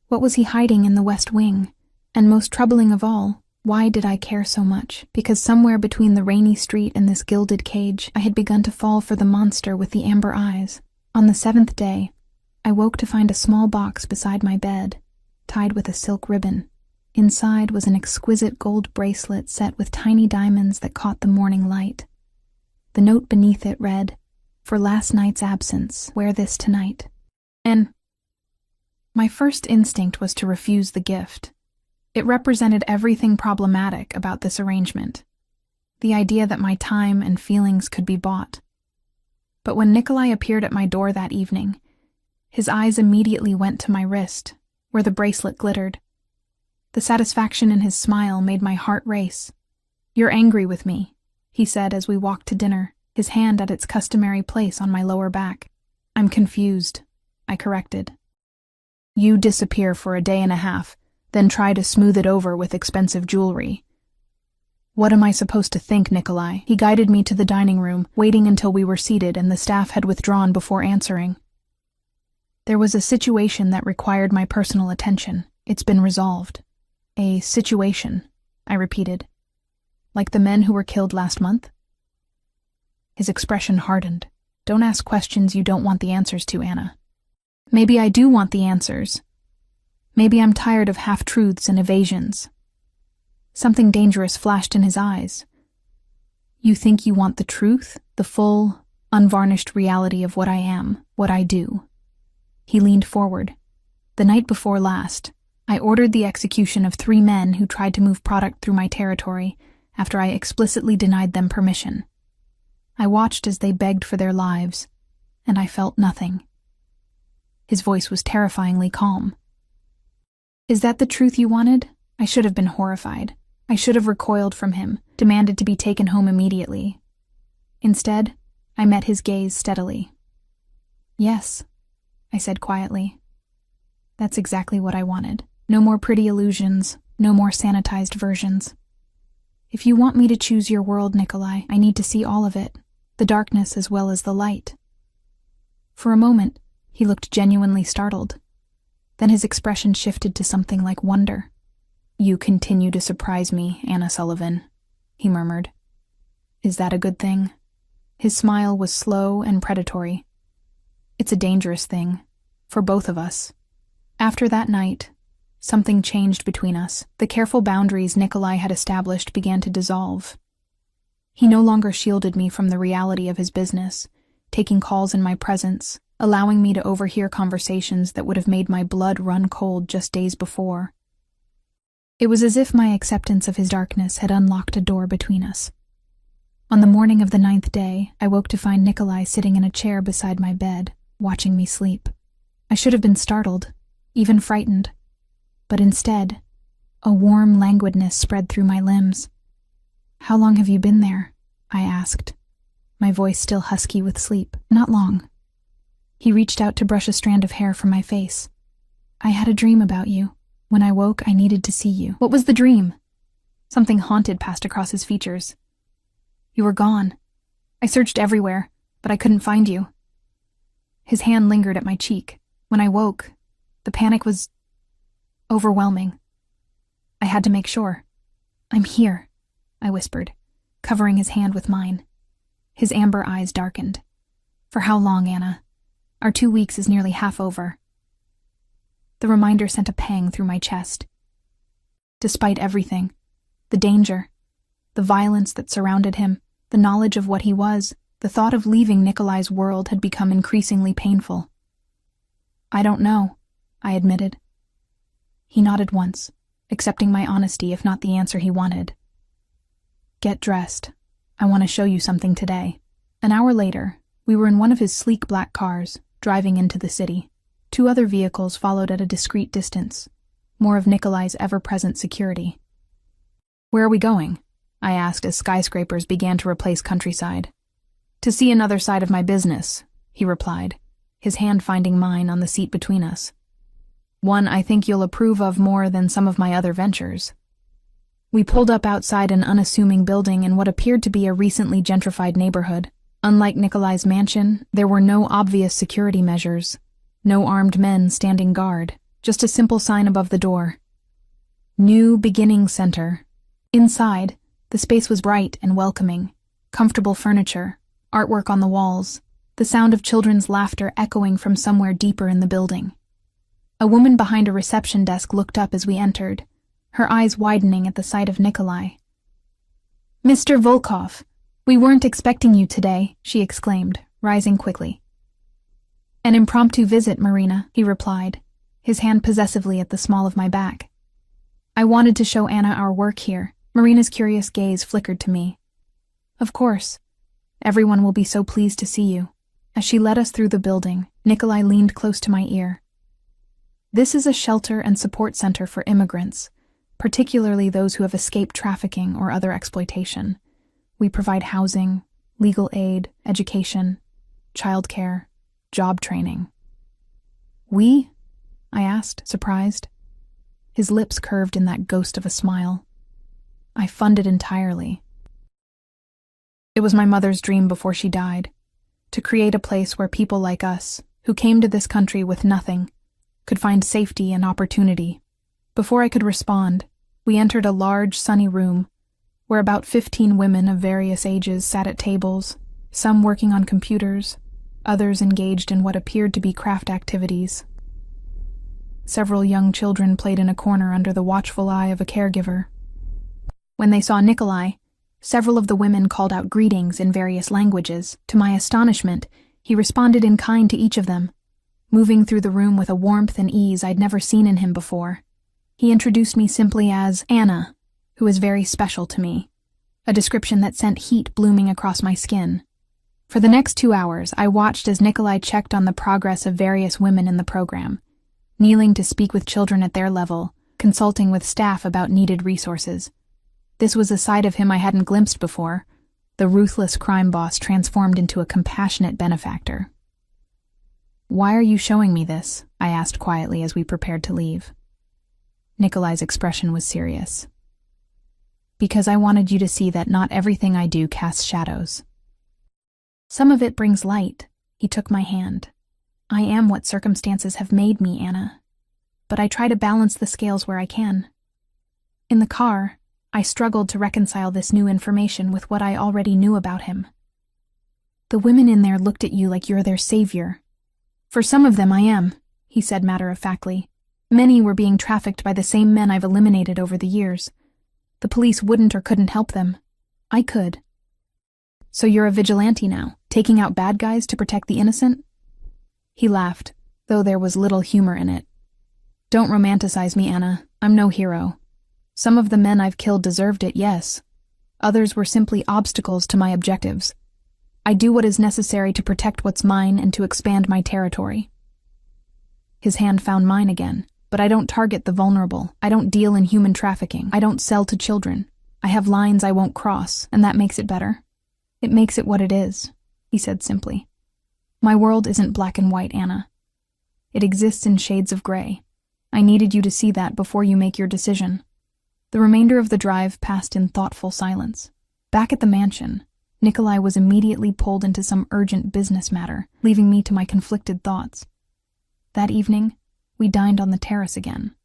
What was he hiding in the West Wing? And most troubling of all, why did I care so much? Because somewhere between the rainy street and this gilded cage, I had begun to fall for the monster with the amber eyes. On the 7th day, I woke to find a small box beside my bed, tied with a silk ribbon. Inside was an exquisite gold bracelet set with tiny diamonds that caught the morning light. The note beneath it read, "For last night's absence, wear this tonight." And my first instinct was to refuse the gift. It represented everything problematic about this arrangement. The idea that my time and feelings could be bought. But when Nikolai appeared at my door that evening, his eyes immediately went to my wrist, where the bracelet glittered. The satisfaction in his smile made my heart race. "You're angry with me," he said as we walked to dinner, his hand at its customary place on my lower back. "I'm confused," I corrected. "You disappear for a day and a half, then try to smooth it over with expensive jewelry. What am I supposed to think, Nikolai?" He guided me to the dining room, waiting until we were seated and the staff had withdrawn before answering. "There was a situation that required my personal attention. It's been resolved." "A situation," I repeated. "Like the men who were killed last month?" His expression hardened. "Don't ask questions you don't want the answers to, Anna." "Maybe I do want the answers. Maybe I'm tired of half-truths and evasions." Something dangerous flashed in his eyes. "You think you want the truth, the full, unvarnished reality of what I am, what I do?" He leaned forward. "The night before last, I ordered the execution of 3 men who tried to move product through my territory after I explicitly denied them permission. I watched as they begged for their lives, and I felt nothing." His voice was terrifyingly calm. "Is that the truth you wanted?" I should have been horrified. I should have recoiled from him, demanded to be taken home immediately. Instead, I met his gaze steadily. "Yes," I said quietly. "That's exactly what I wanted. No more pretty illusions, no more sanitized versions. If you want me to choose your world, Nikolai, I need to see all of it, the darkness as well as the light." For a moment, he looked genuinely startled. Then his expression shifted to something like wonder. "You continue to surprise me, Anna Sullivan," he murmured. "Is that a good thing?" His smile was slow and predatory. "It's a dangerous thing, for both of us." After that night, something changed between us. The careful boundaries Nikolai had established began to dissolve. He no longer shielded me from the reality of his business, taking calls in my presence, allowing me to overhear conversations that would have made my blood run cold just days before. It was as if my acceptance of his darkness had unlocked a door between us. On the morning of the 9th day, I woke to find Nikolai sitting in a chair beside my bed, watching me sleep. I should have been startled, even frightened, but instead, a warm languidness spread through my limbs. "How long have you been there?" I asked, my voice still husky with sleep. "Not long." He reached out to brush a strand of hair from my face. "I had a dream about you. When I woke, I needed to see you." "What was the dream?" Something haunted passed across his features. "You were gone. I searched everywhere, but I couldn't find you." His hand lingered at my cheek. "When I woke, the panic was overwhelming. I had to make sure." "I'm here," I whispered, covering his hand with mine. His amber eyes darkened. "For how long, Anna? Our 2 weeks is nearly half over." The reminder sent a pang through my chest. Despite everything, the danger, the violence that surrounded him, the knowledge of what he was, the thought of leaving Nikolai's world had become increasingly painful. "I don't know," I admitted. He nodded once, accepting my honesty if not the answer he wanted. "Get dressed. I want to show you something today." An hour later, we were in one of his sleek black cars, driving into the city. 2 other vehicles followed at a discreet distance, more of Nikolai's ever-present security. "Where are we going?" I asked as skyscrapers began to replace countryside. To see another side of my business, he replied, his hand finding mine on the seat between us. One I think you'll approve of more than some of my other ventures. We pulled up outside an unassuming building in what appeared to be a recently gentrified neighborhood. Unlike Nikolai's mansion, there were no obvious security measures, no armed men standing guard, just a simple sign above the door. New Beginning Center. Inside, the space was bright and welcoming. Comfortable furniture, artwork on the walls, the sound of children's laughter echoing from somewhere deeper in the building. A woman behind a reception desk looked up as we entered, her eyes widening at the sight of Nikolai. "Mr. Volkov, we weren't expecting you today," she exclaimed, rising quickly. "An impromptu visit, Marina," he replied, his hand possessively at the small of my back. "I wanted to show Anna our work here." Marina's curious gaze flickered to me. "Of course. Everyone will be so pleased to see you." As she led us through the building, Nikolai leaned close to my ear. "This is a shelter and support center for immigrants, particularly those who have escaped trafficking or other exploitation. We provide housing, legal aid, education, childcare, job training." "We?" I asked, surprised. His lips curved in that ghost of a smile. "I fund it entirely. It was my mother's dream before she died, to create a place where people like us, who came to this country with nothing, could find safety and opportunity." Before I could respond, we entered a large, sunny room, where about 15 women of various ages sat at tables, some working on computers, others engaged in what appeared to be craft activities. Several young children played in a corner under the watchful eye of a caregiver. When they saw Nikolai, several of the women called out greetings in various languages. To my astonishment, he responded in kind to each of them, moving through the room with a warmth and ease I'd never seen in him before. He introduced me simply as Anna, who is very special to me, a description that sent heat blooming across my skin. For the next 2 hours, I watched as Nikolai checked on the progress of various women in the program, kneeling to speak with children at their level, consulting with staff about needed resources. This was a side of him I hadn't glimpsed before, the ruthless crime boss transformed into a compassionate benefactor. "Why are you showing me this?" I asked quietly as we prepared to leave. Nikolai's expression was serious. "Because I wanted you to see that not everything I do casts shadows. Some of it brings light." He took my hand. "I am what circumstances have made me, Anna. But I try to balance the scales where I can." In the car, I struggled to reconcile this new information with what I already knew about him. "The women in there looked at you like you're their savior." "For some of them I am," he said matter-of-factly. "Many were being trafficked by the same men I've eliminated over the years. The police wouldn't or couldn't help them. I could." "So you're a vigilante now, taking out bad guys to protect the innocent?" He laughed, though there was little humor in it. "Don't romanticize me, Anna. I'm no hero. Some of the men I've killed deserved it, yes. Others were simply obstacles to my objectives. I do what is necessary to protect what's mine and to expand my territory." His hand found mine again. "But I don't target the vulnerable. I don't deal in human trafficking. I don't sell to children. I have lines I won't cross, and that makes it better." "It makes it what it is," he said simply. "My world isn't black and white, Anna. It exists in shades of gray. I needed you to see that before you make your decision." The remainder of the drive passed in thoughtful silence. Back at the mansion, Nikolai was immediately pulled into some urgent business matter, leaving me to my conflicted thoughts. That evening, we dined on the terrace again.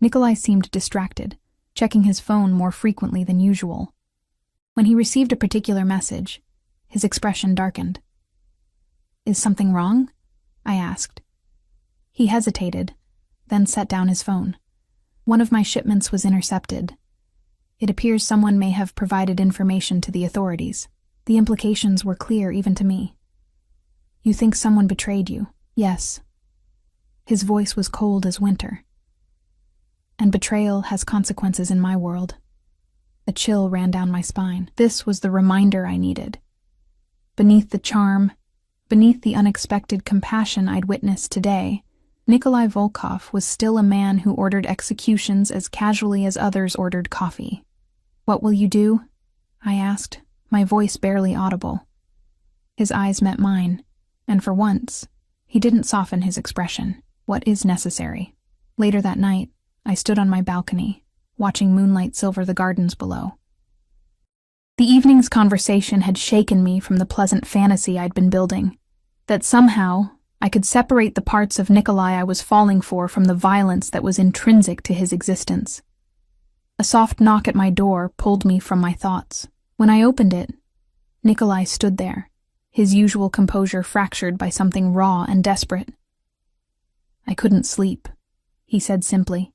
Nikolai seemed distracted, checking his phone more frequently than usual. When he received a particular message, his expression darkened. "Is something wrong?" I asked. He hesitated, then set down his phone. "One of my shipments was intercepted. It appears someone may have provided information to the authorities. The implications were clear even to me." "You think someone betrayed you?" "Yes." His voice was cold as winter. "And betrayal has consequences in my world." A chill ran down my spine. This was the reminder I needed. Beneath the charm, beneath the unexpected compassion I'd witnessed today, Nikolai Volkov was still a man who ordered executions as casually as others ordered coffee. "What will you do?" I asked, my voice barely audible. His eyes met mine, and for once, he didn't soften his expression. What is necessary? Later that night, I stood on my balcony, watching moonlight silver the gardens below. The evening's conversation had shaken me from the pleasant fantasy I'd been building, that somehow I could separate the parts of Nikolai I was falling for from the violence that was intrinsic to his existence. A soft knock at my door pulled me from my thoughts. When I opened it, Nikolai stood there, his usual composure fractured by something raw and desperate. "I couldn't sleep," he said simply.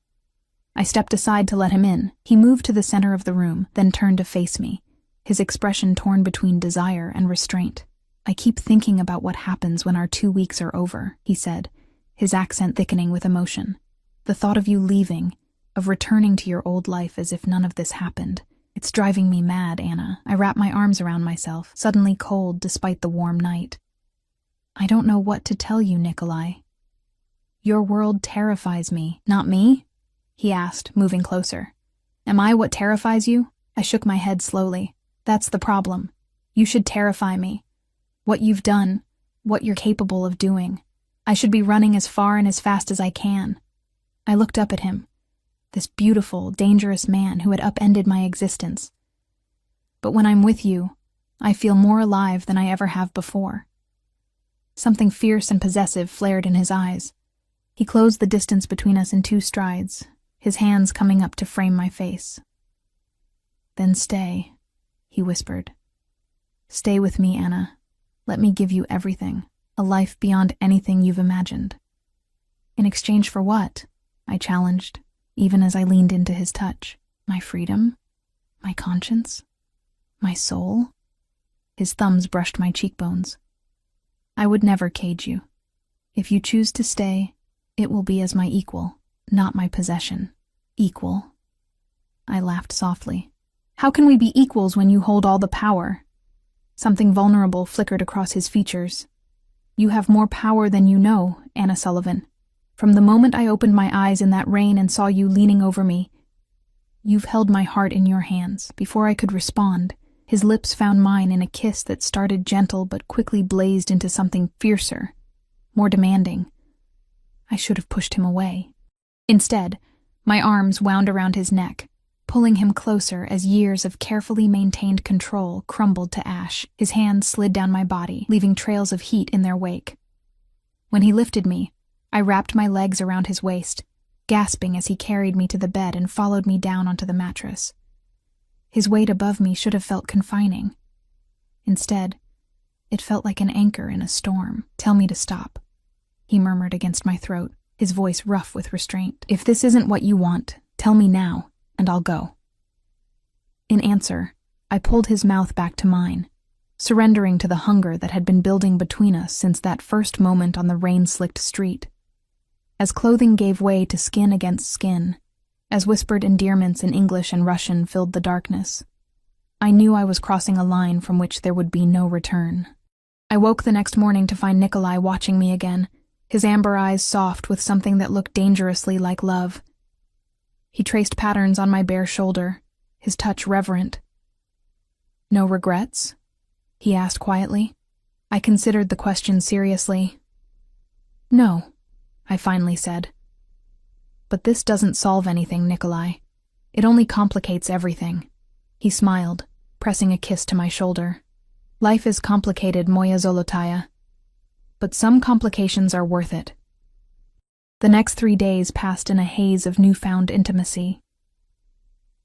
I stepped aside to let him in. He moved to the center of the room, then turned to face me, his expression torn between desire and restraint. "I keep thinking about what happens when our 2 weeks are over," he said, his accent thickening with emotion. "The thought of you leaving, of returning to your old life as if none of this happened. It's driving me mad, Anna." I wrapped my arms around myself, suddenly cold despite the warm night. "I don't know what to tell you, Nikolai. Your world terrifies me." "Not me?" he asked, moving closer. "Am I what terrifies you?" I shook my head slowly. "That's the problem. You should terrify me. What you've done, what you're capable of doing. I should be running as far and as fast as I can." I looked up at him, this beautiful, dangerous man who had upended my existence. "But when I'm with you, I feel more alive than I ever have before." Something fierce and possessive flared in his eyes. He closed the distance between us in 2 strides, his hands coming up to frame my face. "Then stay," he whispered. "Stay with me, Anna. Let me give you everything, a life beyond anything you've imagined." "In exchange for what?" I challenged, even as I leaned into his touch. "My freedom? My conscience? My soul?" His thumbs brushed my cheekbones. "I would never cage you. If you choose to stay, it will be as my equal, not my possession." "Equal?" I laughed softly. "How can we be equals when you hold all the power?" Something vulnerable flickered across his features. "You have more power than you know, Anna Sullivan. From the moment I opened my eyes in that rain and saw you leaning over me, you've held my heart in your hands." Before I could respond, his lips found mine in a kiss that started gentle but quickly blazed into something fiercer, more demanding. I should have pushed him away. Instead, my arms wound around his neck, pulling him closer as years of carefully maintained control crumbled to ash. His hands slid down my body, leaving trails of heat in their wake. When he lifted me, I wrapped my legs around his waist, gasping as he carried me to the bed and followed me down onto the mattress. His weight above me should have felt confining. Instead, it felt like an anchor in a storm. "Tell me to stop," he murmured against my throat, his voice rough with restraint. "If this isn't what you want, tell me now, and I'll go." In answer, I pulled his mouth back to mine, surrendering to the hunger that had been building between us since that first moment on the rain-slicked street. As clothing gave way to skin against skin, as whispered endearments in English and Russian filled the darkness, I knew I was crossing a line from which there would be no return. I woke the next morning to find Nikolai watching me again, his amber eyes soft with something that looked dangerously like love. He traced patterns on my bare shoulder, his touch reverent. "No regrets?" he asked quietly. I considered the question seriously. "No," I finally said. "But this doesn't solve anything, Nikolai. It only complicates everything." He smiled, pressing a kiss to my shoulder. "Life is complicated, moya zolotaya. But some complications are worth it." The next 3 days passed in a haze of newfound intimacy.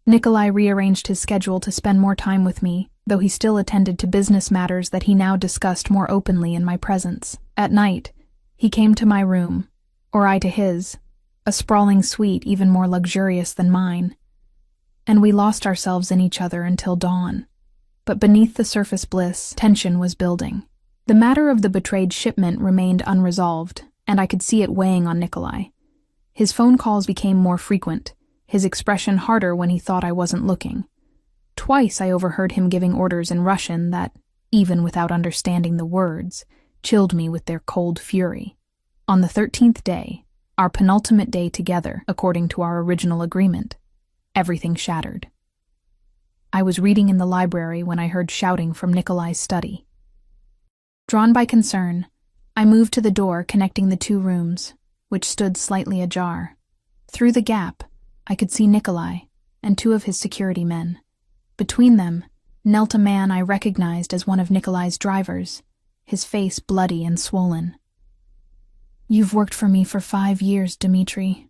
Nikolai rearranged his schedule to spend more time with me, though he still attended to business matters that he now discussed more openly in my presence. At night, he came to my room, or I to his, a sprawling suite even more luxurious than mine, and we lost ourselves in each other until dawn. But beneath the surface bliss, tension was building. The matter of the betrayed shipment remained unresolved, and I could see it weighing on Nikolai. His phone calls became more frequent, his expression harder when he thought I wasn't looking. Twice I overheard him giving orders in Russian that, even without understanding the words, chilled me with their cold fury. On the 13th day, our penultimate day together, according to our original agreement, everything shattered. I was reading in the library when I heard shouting from Nikolai's study. Drawn by concern, I moved to the door connecting the two rooms, which stood slightly ajar. Through the gap, I could see Nikolai and two of his security men. Between them knelt a man I recognized as one of Nikolai's drivers, his face bloody and swollen. "You've worked for me for 5 years, Dmitri,"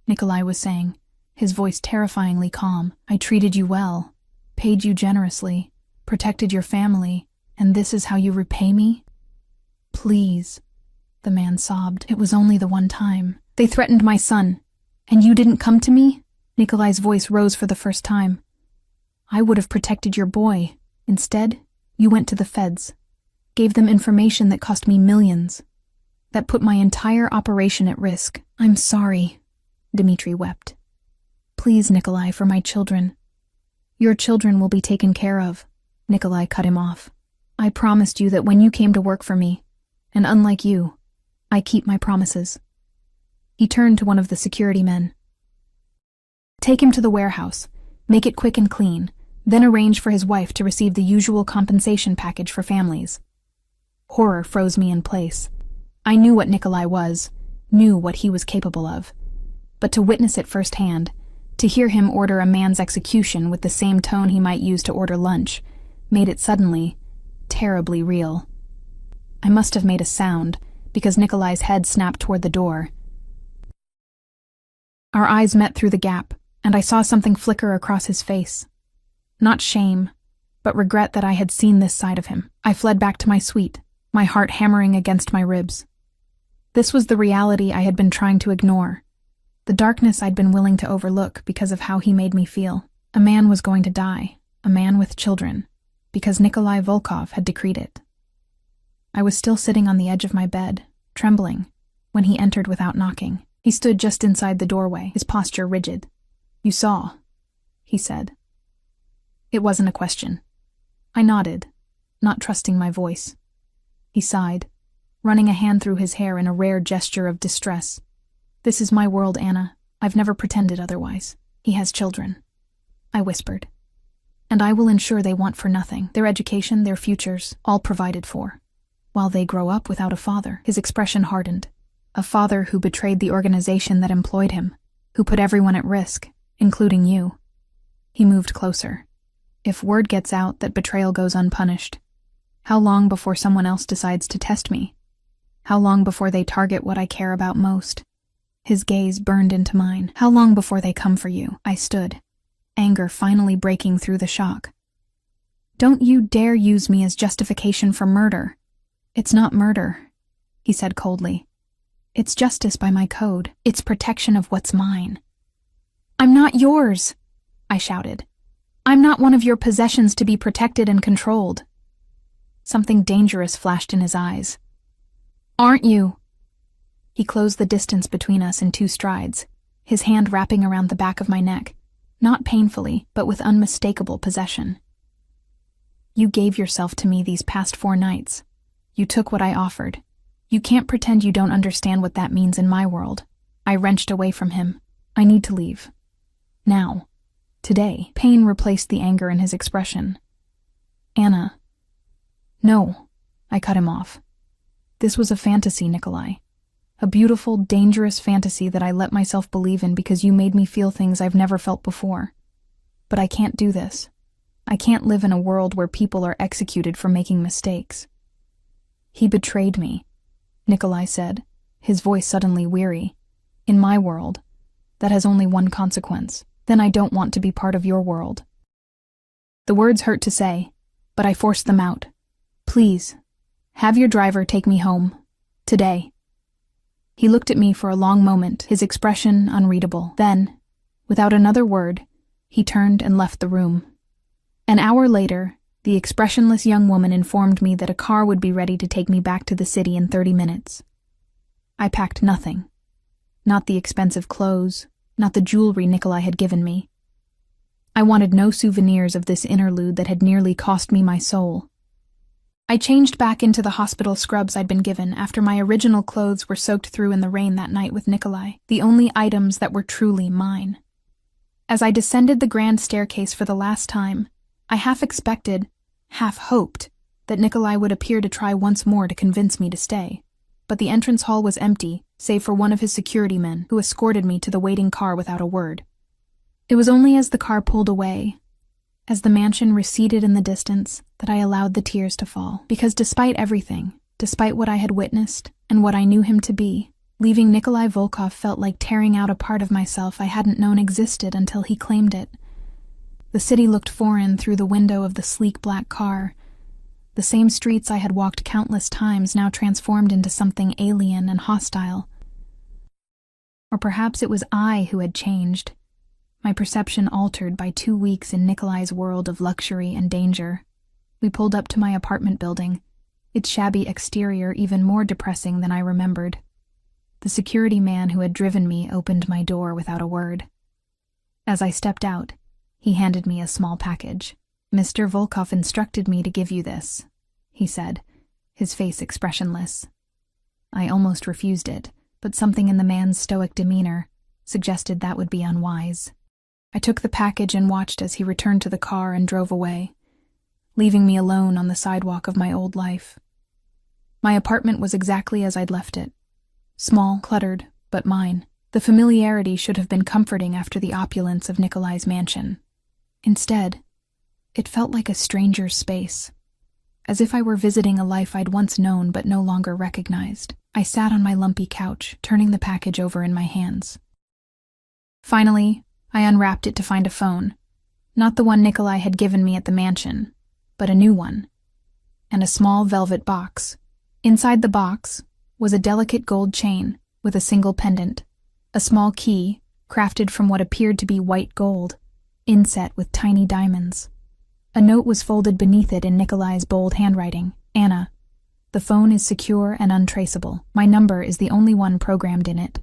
Nikolai was saying, his voice terrifyingly calm. "I treated you well, paid you generously, protected your family, and this is how you repay me? Please," the man sobbed. "It was only the one time. They threatened my son, and you didn't come to me?" Nikolai's voice rose for the first time. "I would have protected your boy. Instead, you went to the feds, gave them information that cost me millions, that put my entire operation at risk. I'm sorry," Dmitri wept. "Please, Nikolai, for my children. Your children will be taken care of," Nikolai cut him off. "I promised you that when you came to work for me, and unlike you, I keep my promises." He turned to one of the security men. "Take him to the warehouse, make it quick and clean, then arrange for his wife to receive the usual compensation package for families." Horror froze me in place. I knew what Nikolai was, knew what he was capable of. But to witness it firsthand, to hear him order a man's execution with the same tone he might use to order lunch, made it suddenly, terribly real. I must have made a sound, because Nikolai's head snapped toward the door. Our eyes met through the gap, and I saw something flicker across his face. Not shame, but regret that I had seen this side of him. I fled back to my suite, my heart hammering against my ribs. This was the reality I had been trying to ignore, the darkness I'd been willing to overlook because of how he made me feel. A man was going to die, a man with children, because Nikolai Volkov had decreed it. I was still sitting on the edge of my bed, trembling, when he entered without knocking. He stood just inside the doorway, his posture rigid. "You saw," he said. It wasn't a question. I nodded, not trusting my voice. He sighed, running a hand through his hair in a rare gesture of distress. "This is my world, Anna. I've never pretended otherwise. He has children," I whispered. "And I will ensure they want for nothing. Their education, their futures, all provided for. While they grow up without a father." His expression hardened. "A father who betrayed the organization that employed him, who put everyone at risk, including you." He moved closer. "If word gets out that betrayal goes unpunished, how long before someone else decides to test me? How long before they target what I care about most?" His gaze burned into mine. "How long before they come for you?" I stood, anger finally breaking through the shock. "Don't you dare use me as justification for murder. It's not murder," he said coldly. "It's justice by my code. It's protection of what's mine." "I'm not yours," I shouted. "I'm not one of your possessions to be protected and controlled." Something dangerous flashed in his eyes. "Aren't you?" He closed the distance between us in 2 strides, his hand wrapping around the back of my neck, not painfully, but with unmistakable possession. "You gave yourself to me these past 4 nights. You took what I offered. You can't pretend you don't understand what that means in my world." I wrenched away from him. "I need to leave. Now. Today." Pain replaced the anger in his expression. "Anna." "No," I cut him off. "This was a fantasy, Nikolai. A beautiful, dangerous fantasy that I let myself believe in because you made me feel things I've never felt before. But I can't do this. I can't live in a world where people are executed for making mistakes." "He betrayed me," Nikolai said, his voice suddenly weary. "In my world, that has only one consequence. Then I don't want to be part of your world." The words hurt to say, but I forced them out. "Please, have your driver take me home. Today." He looked at me for a long moment, his expression unreadable. Then, without another word, he turned and left the room. An hour later, the expressionless young woman informed me that a car would be ready to take me back to the city in 30 minutes. I packed nothing. Not the expensive clothes, not the jewelry Nikolai had given me. I wanted no souvenirs of this interlude that had nearly cost me my soul. I changed back into the hospital scrubs I'd been given after my original clothes were soaked through in the rain that night with Nikolai, the only items that were truly mine. As I descended the grand staircase for the last time, I half expected, half hoped, that Nikolai would appear to try once more to convince me to stay. But the entrance hall was empty, save for one of his security men, who escorted me to the waiting car without a word. It was only as the car pulled away, as the mansion receded in the distance, that I allowed the tears to fall. Because despite everything, despite what I had witnessed and what I knew him to be, leaving Nikolai Volkov felt like tearing out a part of myself I hadn't known existed until he claimed it. The city looked foreign through the window of the sleek black car. The same streets I had walked countless times now transformed into something alien and hostile. Or perhaps it was I who had changed, my perception altered by 2 weeks in Nikolai's world of luxury and danger. We pulled up to my apartment building, its shabby exterior even more depressing than I remembered. The security man who had driven me opened my door without a word. As I stepped out, he handed me a small package. "Mr. Volkov instructed me to give you this," he said, his face expressionless. I almost refused it, but something in the man's stoic demeanor suggested that would be unwise. I took the package and watched as he returned to the car and drove away, leaving me alone on the sidewalk of my old life. My apartment was exactly as I'd left it. Small, cluttered, but mine. The familiarity should have been comforting after the opulence of Nikolai's mansion. Instead, it felt like a stranger's space, as if I were visiting a life I'd once known but no longer recognized. I sat on my lumpy couch, turning the package over in my hands. Finally, I unwrapped it to find a phone. Not the one Nikolai had given me at the mansion, but a new one. And a small velvet box. Inside the box was a delicate gold chain with a single pendant, a small key crafted from what appeared to be white gold, inset with tiny diamonds. A note was folded beneath it in Nikolai's bold handwriting. "Anna, the phone is secure and untraceable. My number is the only one programmed in it.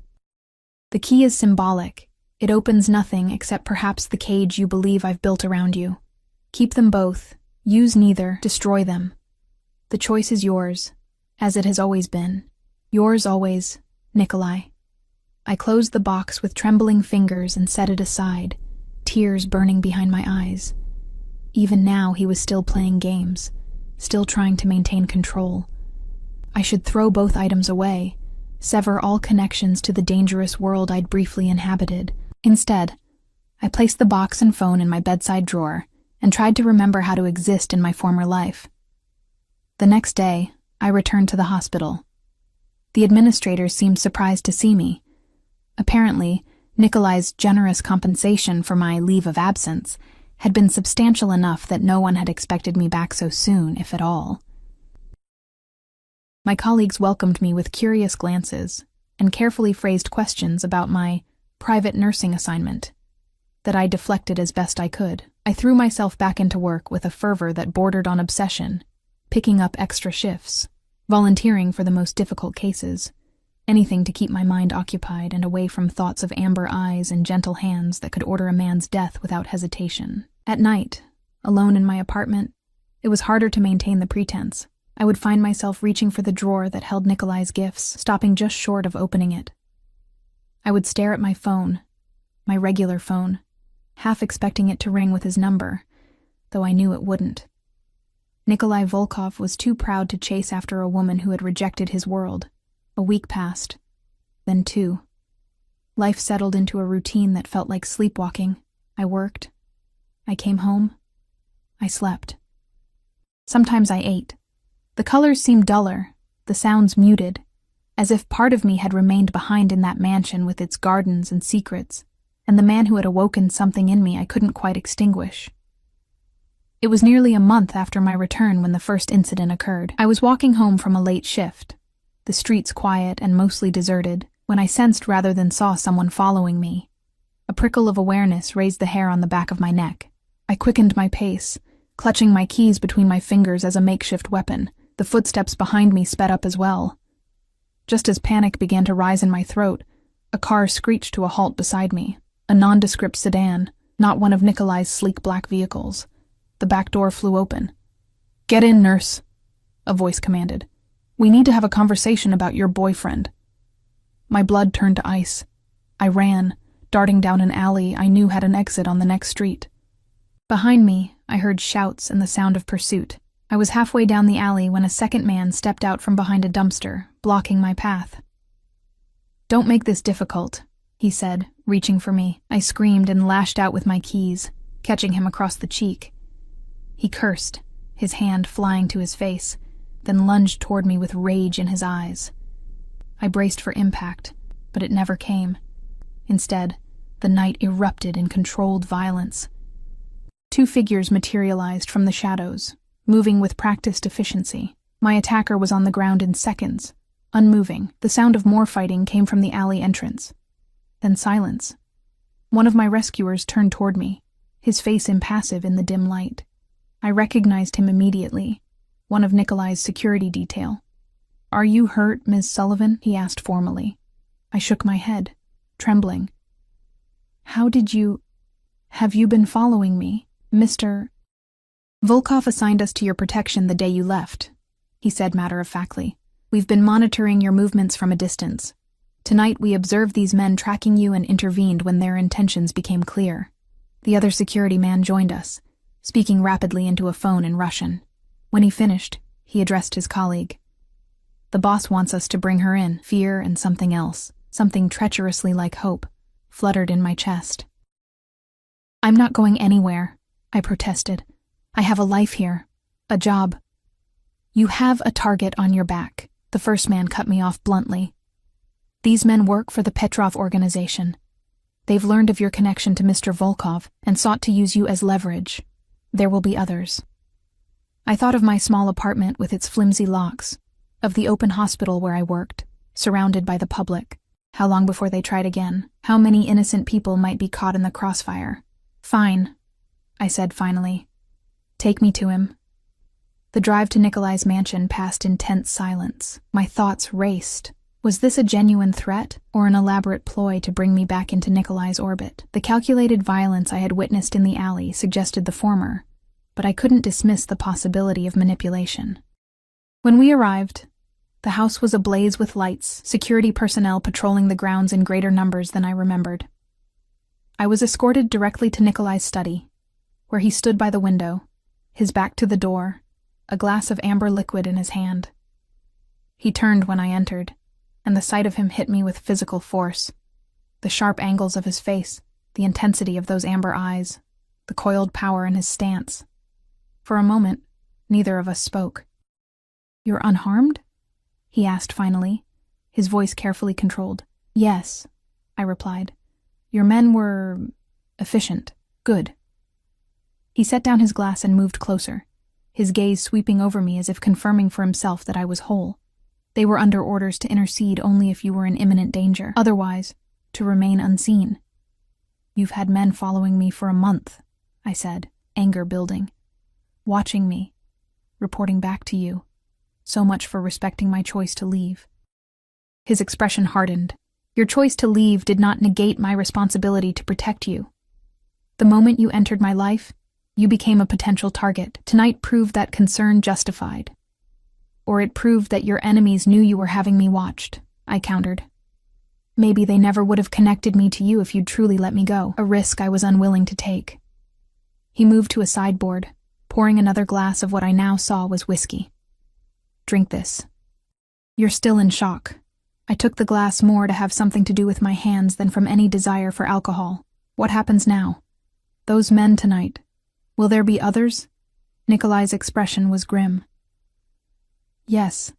The key is symbolic. It opens nothing except perhaps the cage you believe I've built around you. Keep them both. Use neither. Destroy them. The choice is yours, as it has always been. Yours always, Nikolai." I closed the box with trembling fingers and set it aside, tears burning behind my eyes. Even now he was still playing games, still trying to maintain control. I should throw both items away, sever all connections to the dangerous world I'd briefly inhabited. Instead, I placed the box and phone in my bedside drawer and tried to remember how to exist in my former life. The next day, I returned to the hospital. The administrators seemed surprised to see me. Apparently, Nikolai's generous compensation for my leave of absence had been substantial enough that no one had expected me back so soon, if at all. My colleagues welcomed me with curious glances and carefully phrased questions about my private nursing assignment that I deflected as best I could. I threw myself back into work with a fervor that bordered on obsession, picking up extra shifts, volunteering for the most difficult cases, anything to keep my mind occupied and away from thoughts of amber eyes and gentle hands that could order a man's death without hesitation. At night, alone in my apartment, it was harder to maintain the pretense. I would find myself reaching for the drawer that held Nikolai's gifts, stopping just short of opening it. I would stare at my phone, my regular phone, half expecting it to ring with his number, though I knew it wouldn't. Nikolai Volkov was too proud to chase after a woman who had rejected his world. A week passed, then 2. Life settled into a routine that felt like sleepwalking. I worked. I came home. I slept. Sometimes I ate. The colors seemed duller, the sounds muted, as if part of me had remained behind in that mansion with its gardens and secrets, and the man who had awoken something in me I couldn't quite extinguish. It was nearly a month after my return when the first incident occurred. I was walking home from a late shift, the streets quiet and mostly deserted, when I sensed rather than saw someone following me. A prickle of awareness raised the hair on the back of my neck. I quickened my pace, clutching my keys between my fingers as a makeshift weapon. The footsteps behind me sped up as well. Just as panic began to rise in my throat, a car screeched to a halt beside me. A nondescript sedan, not one of Nikolai's sleek black vehicles. The back door flew open. "Get in, nurse," a voice commanded. "We need to have a conversation about your boyfriend." My blood turned to ice. I ran, darting down an alley I knew had an exit on the next street. Behind me, I heard shouts and the sound of pursuit. I was halfway down the alley when a second man stepped out from behind a dumpster, blocking my path. "Don't make this difficult," he said, reaching for me. I screamed and lashed out with my keys, catching him across the cheek. He cursed, his hand flying to his face, then lunged toward me with rage in his eyes. I braced for impact, but it never came. Instead, the night erupted in controlled violence. Two figures materialized from the shadows, moving with practiced efficiency. My attacker was on the ground in seconds, unmoving. The sound of more fighting came from the alley entrance. Then silence. One of my rescuers turned toward me, his face impassive in the dim light. I recognized him immediately, one of Nikolai's security detail. "Are you hurt, Ms. Sullivan?" he asked formally. I shook my head, trembling. Have you been following me, Mr. Volkov assigned us to your protection the day you left," he said matter-of-factly. "We've been monitoring your movements from a distance. Tonight we observed these men tracking you and intervened when their intentions became clear." The other security man joined us, speaking rapidly into a phone in Russian. When he finished, he addressed his colleague. "The boss wants us to bring her in." Fear and something else, something treacherously like hope, fluttered in my chest. "I'm not going anywhere," I protested. "I have a life here, a job." "You have a target on your back," the first man cut me off bluntly. "These men work for the Petrov organization. They've learned of your connection to Mr. Volkov and sought to use you as leverage. There will be others." I thought of my small apartment with its flimsy locks, of the open hospital where I worked, surrounded by the public. How long before they tried again? How many innocent people might be caught in the crossfire? "Fine," I said finally. "Take me to him." The drive to Nikolai's mansion passed in tense silence. My thoughts raced. Was this a genuine threat, or an elaborate ploy to bring me back into Nikolai's orbit? The calculated violence I had witnessed in the alley suggested the former, but I couldn't dismiss the possibility of manipulation. When we arrived, the house was ablaze with lights, security personnel patrolling the grounds in greater numbers than I remembered. I was escorted directly to Nikolai's study, where he stood by the window, his back to the door, a glass of amber liquid in his hand. He turned when I entered, and the sight of him hit me with physical force. The sharp angles of his face, the intensity of those amber eyes, the coiled power in his stance. For a moment, neither of us spoke. "You're unharmed?" he asked finally, his voice carefully controlled. "Yes," I replied. "Your men were efficient. Good." He set down his glass and moved closer, his gaze sweeping over me as if confirming for himself that I was whole. "They were under orders to intercede only if you were in imminent danger. Otherwise, to remain unseen." "You've had men following me for a month," I said, anger building. "Watching me, reporting back to you. So much for respecting my choice to leave." His expression hardened. "Your choice to leave did not negate my responsibility to protect you. The moment you entered my life, you became a potential target. Tonight proved that concern justified. Or it proved that your enemies knew you were having me watched," I countered. "Maybe they never would have connected me to you if you'd truly let me go, a risk I was unwilling to take." He moved to a sideboard, pouring another glass of what I now saw was whiskey. "Drink this. You're still in shock." I took the glass more to have something to do with my hands than from any desire for alcohol. "What happens now? Those men tonight. Will there be others?" Nikolai's expression was grim. "Yes.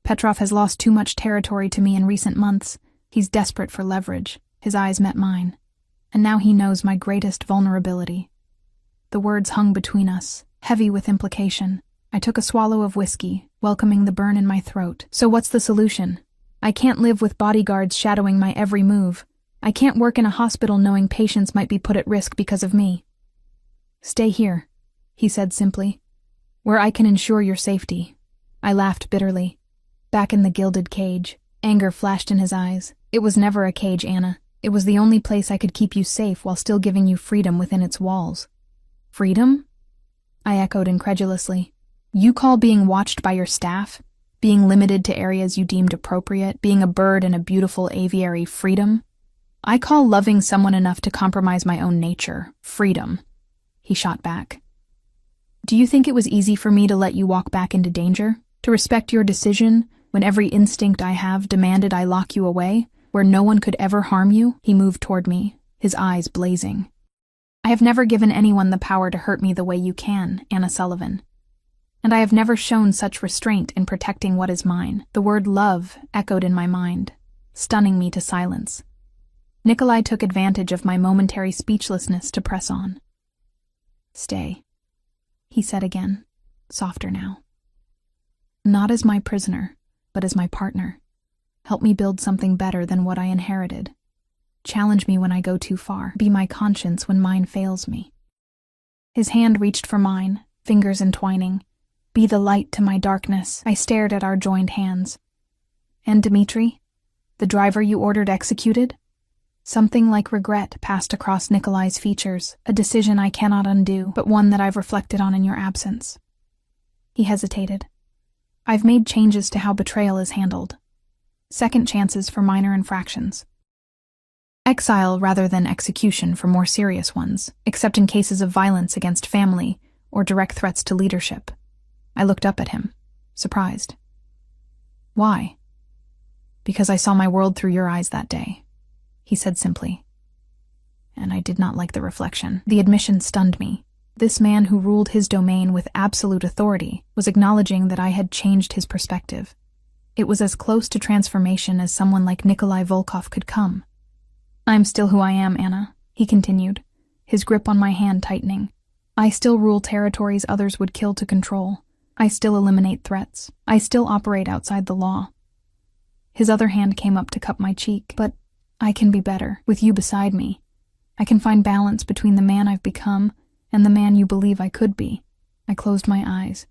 Petrov has lost too much territory to me in recent months. He's desperate for leverage." His eyes met mine. "And now he knows my greatest vulnerability." The words hung between us, heavy with implication. I took a swallow of whiskey, welcoming the burn in my throat. "So what's the solution? I can't live with bodyguards shadowing my every move. I can't work in a hospital knowing patients might be put at risk because of me." "Stay here," he said simply, "where I can ensure your safety." I laughed bitterly. Back in the gilded cage, anger flashed in his eyes. "It was never a cage, Anna. It was the only place I could keep you safe while still giving you freedom within its walls." "Freedom?" I echoed incredulously. "You call being watched by your staff, being limited to areas you deemed appropriate, being a bird in a beautiful aviary freedom? I call loving someone enough to compromise my own nature freedom." He shot back. Do you think it was easy for me to let you walk back into danger? To respect your decision when every instinct I have demanded I lock you away, where no one could ever harm you? He moved toward me, his eyes blazing. I have never given anyone the power to hurt me the way you can, Anna Sullivan. And I have never shown such restraint in protecting what is mine. The word love echoed in my mind, stunning me to silence. Nikolai took advantage of my momentary speechlessness to press on. Stay, he said again, softer now. Not as my prisoner, but as my partner. Help me build something better than what I inherited. Challenge me when I go too far. Be my conscience when mine fails me. His hand reached for mine, fingers entwining. Be the light to my darkness. I stared at our joined hands. And Dmitri? The driver you ordered executed? Something like regret passed across Nikolai's features, a decision I cannot undo, but one that I've reflected on in your absence. He hesitated. I've made changes to how betrayal is handled. Second chances for minor infractions. Exile rather than execution for more serious ones, except in cases of violence against family or direct threats to leadership. I looked up at him, surprised. Why? Because I saw my world through your eyes that day, he said simply. And I did not like the reflection. The admission stunned me. This man who ruled his domain with absolute authority was acknowledging that I had changed his perspective. It was as close to transformation as someone like Nikolai Volkov could come. I'm still who I am, Anna, he continued, his grip on my hand tightening. I still rule territories others would kill to control. I still eliminate threats. I still operate outside the law. His other hand came up to cup my cheek. But I can be better, with you beside me. I can find balance between the man I've become and the man you believe I could be. I closed my eyes,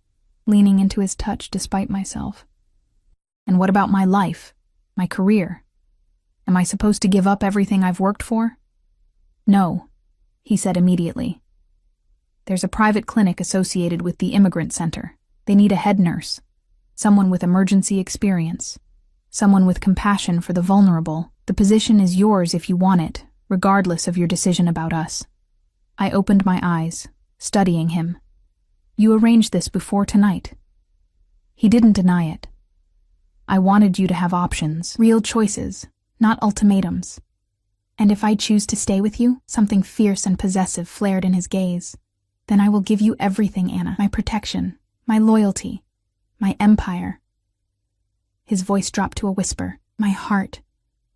leaning into his touch despite myself. And what about my life? My career? Am I supposed to give up everything I've worked for? No, he said immediately. There's a private clinic associated with the immigrant center. They need a head nurse, someone with emergency experience, someone with compassion for the vulnerable. The position is yours if you want it, regardless of your decision about us. I opened my eyes, studying him. You arranged this before tonight. He didn't deny it. I wanted you to have options, real choices, not ultimatums. And if I choose to stay with you, something fierce and possessive flared in his gaze. Then I will give you everything, Anna. My protection, my loyalty, my empire. His voice dropped to a whisper. My heart,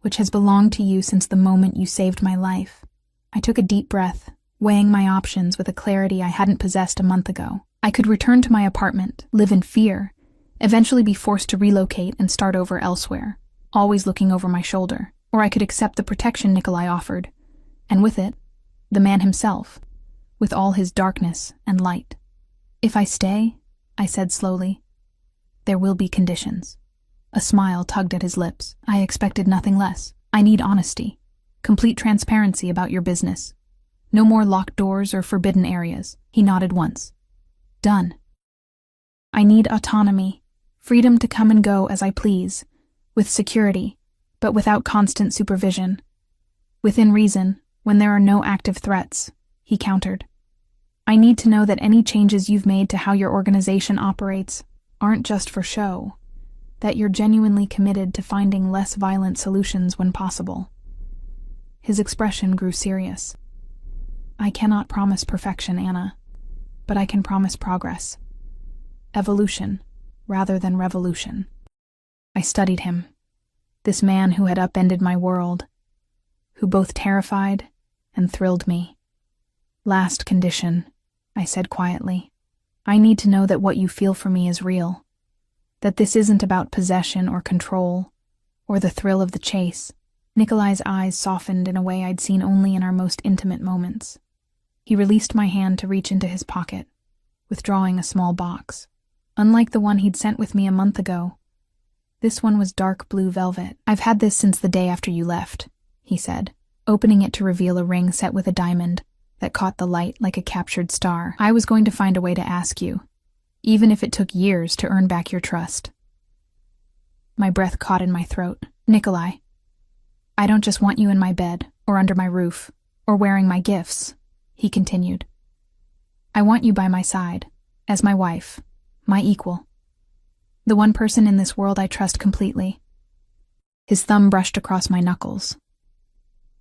which has belonged to you since the moment you saved my life. I took a deep breath, weighing my options with a clarity I hadn't possessed a month ago. I could return to my apartment, live in fear, eventually be forced to relocate and start over elsewhere, always looking over my shoulder. Or I could accept the protection Nikolai offered, and with it, the man himself, with all his darkness and light. If I stay, I said slowly, there will be conditions. A smile tugged at his lips. I expected nothing less. I need honesty, complete transparency about your business. No more locked doors or forbidden areas. He nodded once. Done. I need autonomy, freedom to come and go as I please, with security, but without constant supervision. Within reason, when there are no active threats, he countered. I need to know that any changes you've made to how your organization operates aren't just for show, that you're genuinely committed to finding less violent solutions when possible. His expression grew serious. I cannot promise perfection, Anna, but I can promise progress. Evolution, rather than revolution. I studied him. This man who had upended my world, who both terrified and thrilled me. Last condition, I said quietly. I need to know that what you feel for me is real, that this isn't about possession or control, or the thrill of the chase. Nikolai's eyes softened in a way I'd seen only in our most intimate moments. He released my hand to reach into his pocket, withdrawing a small box. Unlike the one he'd sent with me a month ago, this one was dark blue velvet. I've had this since the day after you left, he said, opening it to reveal a ring set with a diamond that caught the light like a captured star. I was going to find a way to ask you, even if it took years to earn back your trust. My breath caught in my throat. Nikolai, I don't just want you in my bed, or under my roof, or wearing my gifts, he continued. I want you by my side, As my wife, my equal. The one person in this world I trust completely. His thumb brushed across my knuckles.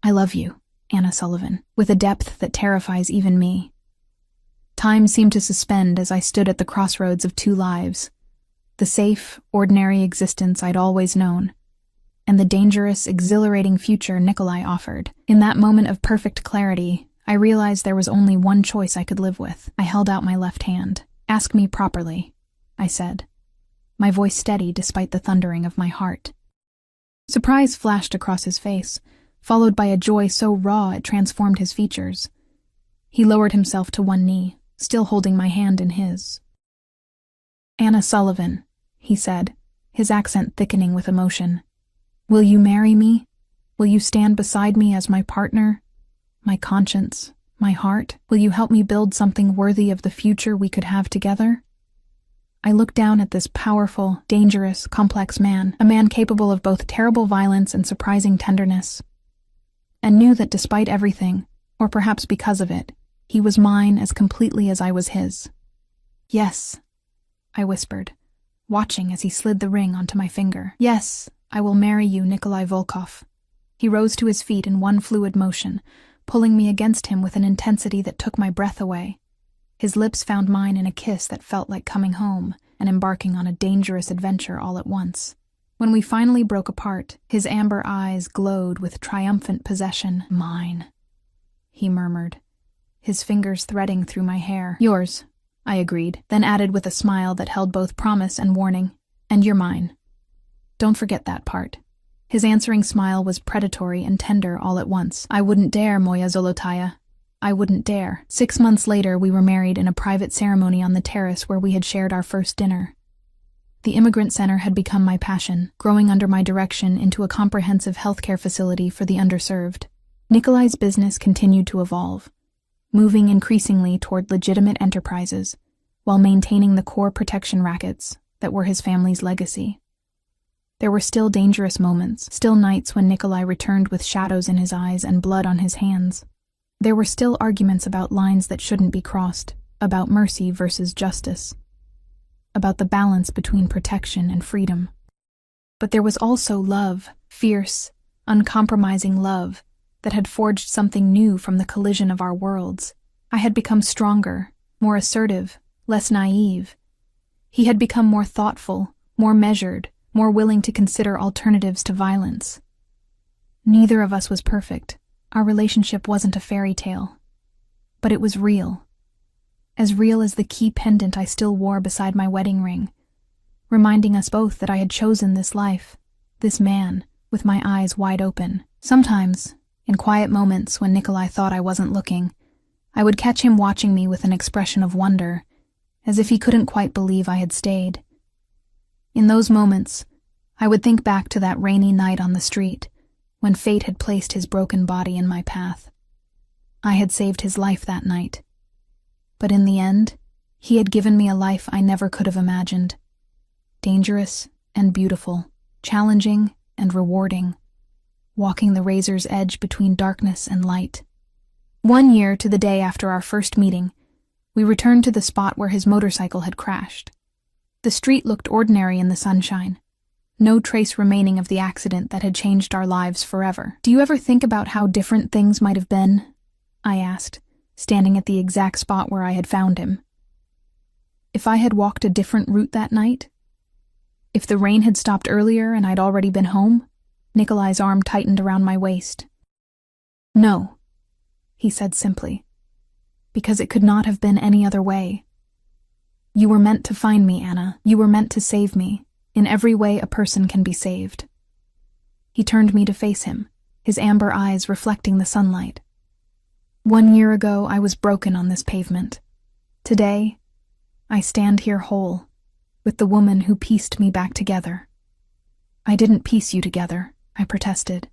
I love you, Anna Sullivan, with a depth that terrifies even me. Time seemed to suspend as I stood at the crossroads of two lives, the safe, ordinary existence I'd always known, and the dangerous, exhilarating future Nikolai offered. In that moment of perfect clarity, I realized there was only one choice I could live with. I held out my left hand. Ask me properly, I said, my voice steady despite the thundering of my heart. Surprise flashed across his face, followed by a joy so raw it transformed his features. He lowered himself to one knee, still holding my hand in his. Anna Sullivan, he said, his accent thickening with emotion. Will you marry me? Will you stand beside me as my partner, my conscience, my heart? Will you help me build something worthy of the future we could have together? I looked down at this powerful, dangerous, complex man, a man capable of both terrible violence and surprising tenderness, and knew that despite everything, or perhaps because of it, he was mine as completely as I was his. Yes, I whispered, watching as he slid the ring onto my finger. Yes, I will marry you, Nikolai Volkov. He rose to his feet in one fluid motion, pulling me against him with an intensity that took my breath away. His lips found mine in a kiss that felt like coming home and embarking on a dangerous adventure all at once. When we finally broke apart, his amber eyes glowed with triumphant possession. Mine, he murmured, his fingers threading through my hair. Yours, I agreed, then added with a smile that held both promise and warning. And you're mine. Don't forget that part. His answering smile was predatory and tender all at once. I wouldn't dare, Moya Zolotaya. I wouldn't dare. 6 months later, we were married in a private ceremony on the terrace where we had shared our first dinner. The immigrant center had become my passion, growing under my direction into a comprehensive healthcare facility for the underserved. Nikolai's business continued to evolve, moving increasingly toward legitimate enterprises, while maintaining the core protection rackets that were his family's legacy. There were still dangerous moments, still nights when Nikolai returned with shadows in his eyes and blood on his hands. There were still arguments about lines that shouldn't be crossed, about mercy versus justice, about the balance between protection and freedom. But there was also love, fierce, uncompromising love, that had forged something new from the collision of our worlds. I had become stronger, more assertive, less naive. He had become more thoughtful, more measured, more willing to consider alternatives to violence. Neither of us was perfect. Our relationship wasn't a fairy tale. But it was real. As real as the key pendant I still wore beside my wedding ring, reminding us both that I had chosen this life, this man, with my eyes wide open. Sometimes, in quiet moments when Nikolai thought I wasn't looking, I would catch him watching me with an expression of wonder, as if he couldn't quite believe I had stayed. In those moments, I would think back to that rainy night on the street, when fate had placed his broken body in my path. I had saved his life that night. But in the end, he had given me a life I never could have imagined. Dangerous and beautiful, challenging and rewarding, walking the razor's edge between darkness and light. 1 year to the day after our first meeting, we returned to the spot where his motorcycle had crashed. The street looked ordinary in the sunshine. No trace remaining of the accident that had changed our lives forever. Do you ever think about how different things might have been? I asked, standing at the exact spot where I had found him. If I had walked a different route that night? If the rain had stopped earlier and I'd already been home? Nikolai's arm tightened around my waist. No, he said simply, because it could not have been any other way. You were meant to find me, Anna. You were meant to save me. In every way a person can be saved. He turned me to face him, his amber eyes reflecting the sunlight. 1 year ago, I was broken on this pavement. Today, I stand here whole, with the woman who pieced me back together. I didn't piece you together, I protested.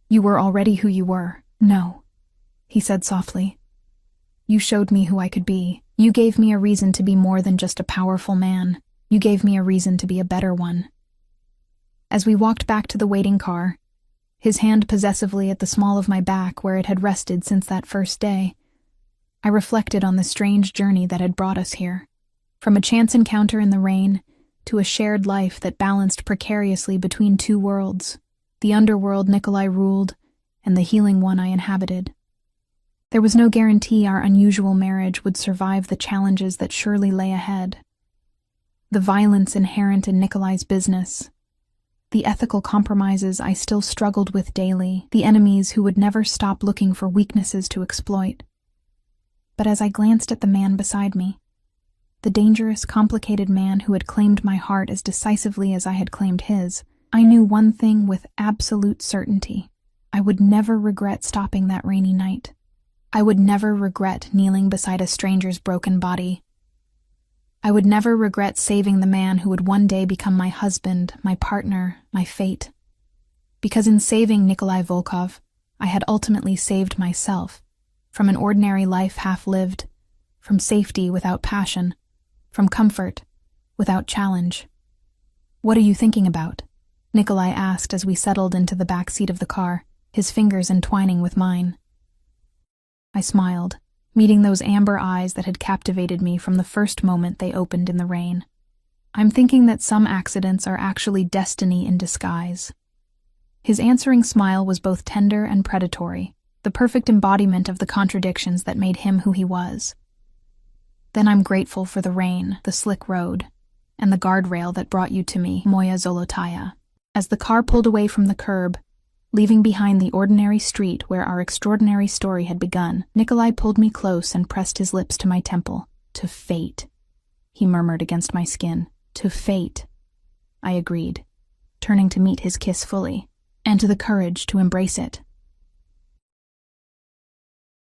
You were already who you were. No, he said softly. You showed me who I could be. You gave me a reason to be more than just a powerful man. You gave me a reason to be a better one. As we walked back to the waiting car, his hand possessively at the small of my back where it had rested since that first day, I reflected on the strange journey that had brought us here. From a chance encounter in the rain to a shared life that balanced precariously between two worlds, the underworld Nikolai ruled and the healing one I inhabited. There was no guarantee our unusual marriage would survive the challenges that surely lay ahead. The violence inherent in Nikolai's business, the ethical compromises I still struggled with daily, the enemies who would never stop looking for weaknesses to exploit. But as I glanced at the man beside me, the dangerous, complicated man who had claimed my heart as decisively as I had claimed his, I knew one thing with absolute certainty. I would never regret stopping that rainy night. I would never regret kneeling beside a stranger's broken body. I would never regret saving the man who would one day become my husband, my partner, my fate. Because in saving Nikolai Volkov, I had ultimately saved myself, from an ordinary life half-lived, from safety without passion, from comfort without challenge. "What are you thinking about?" Nikolai asked as we settled into the back seat of the car, his fingers entwining with mine. I smiled, meeting those amber eyes that had captivated me from the first moment they opened in the rain. "I'm thinking that some accidents are actually destiny in disguise." His answering smile was both tender and predatory, the perfect embodiment of the contradictions that made him who he was. "Then I'm grateful for the rain, the slick road, and the guardrail that brought you to me, Moya Zolotaya." As the car pulled away from the curb, leaving behind the ordinary street where our extraordinary story had begun, Nikolai pulled me close and pressed his lips to my temple. "To fate," he murmured against my skin. "To fate," I agreed, turning to meet his kiss fully, "and to the courage to embrace it."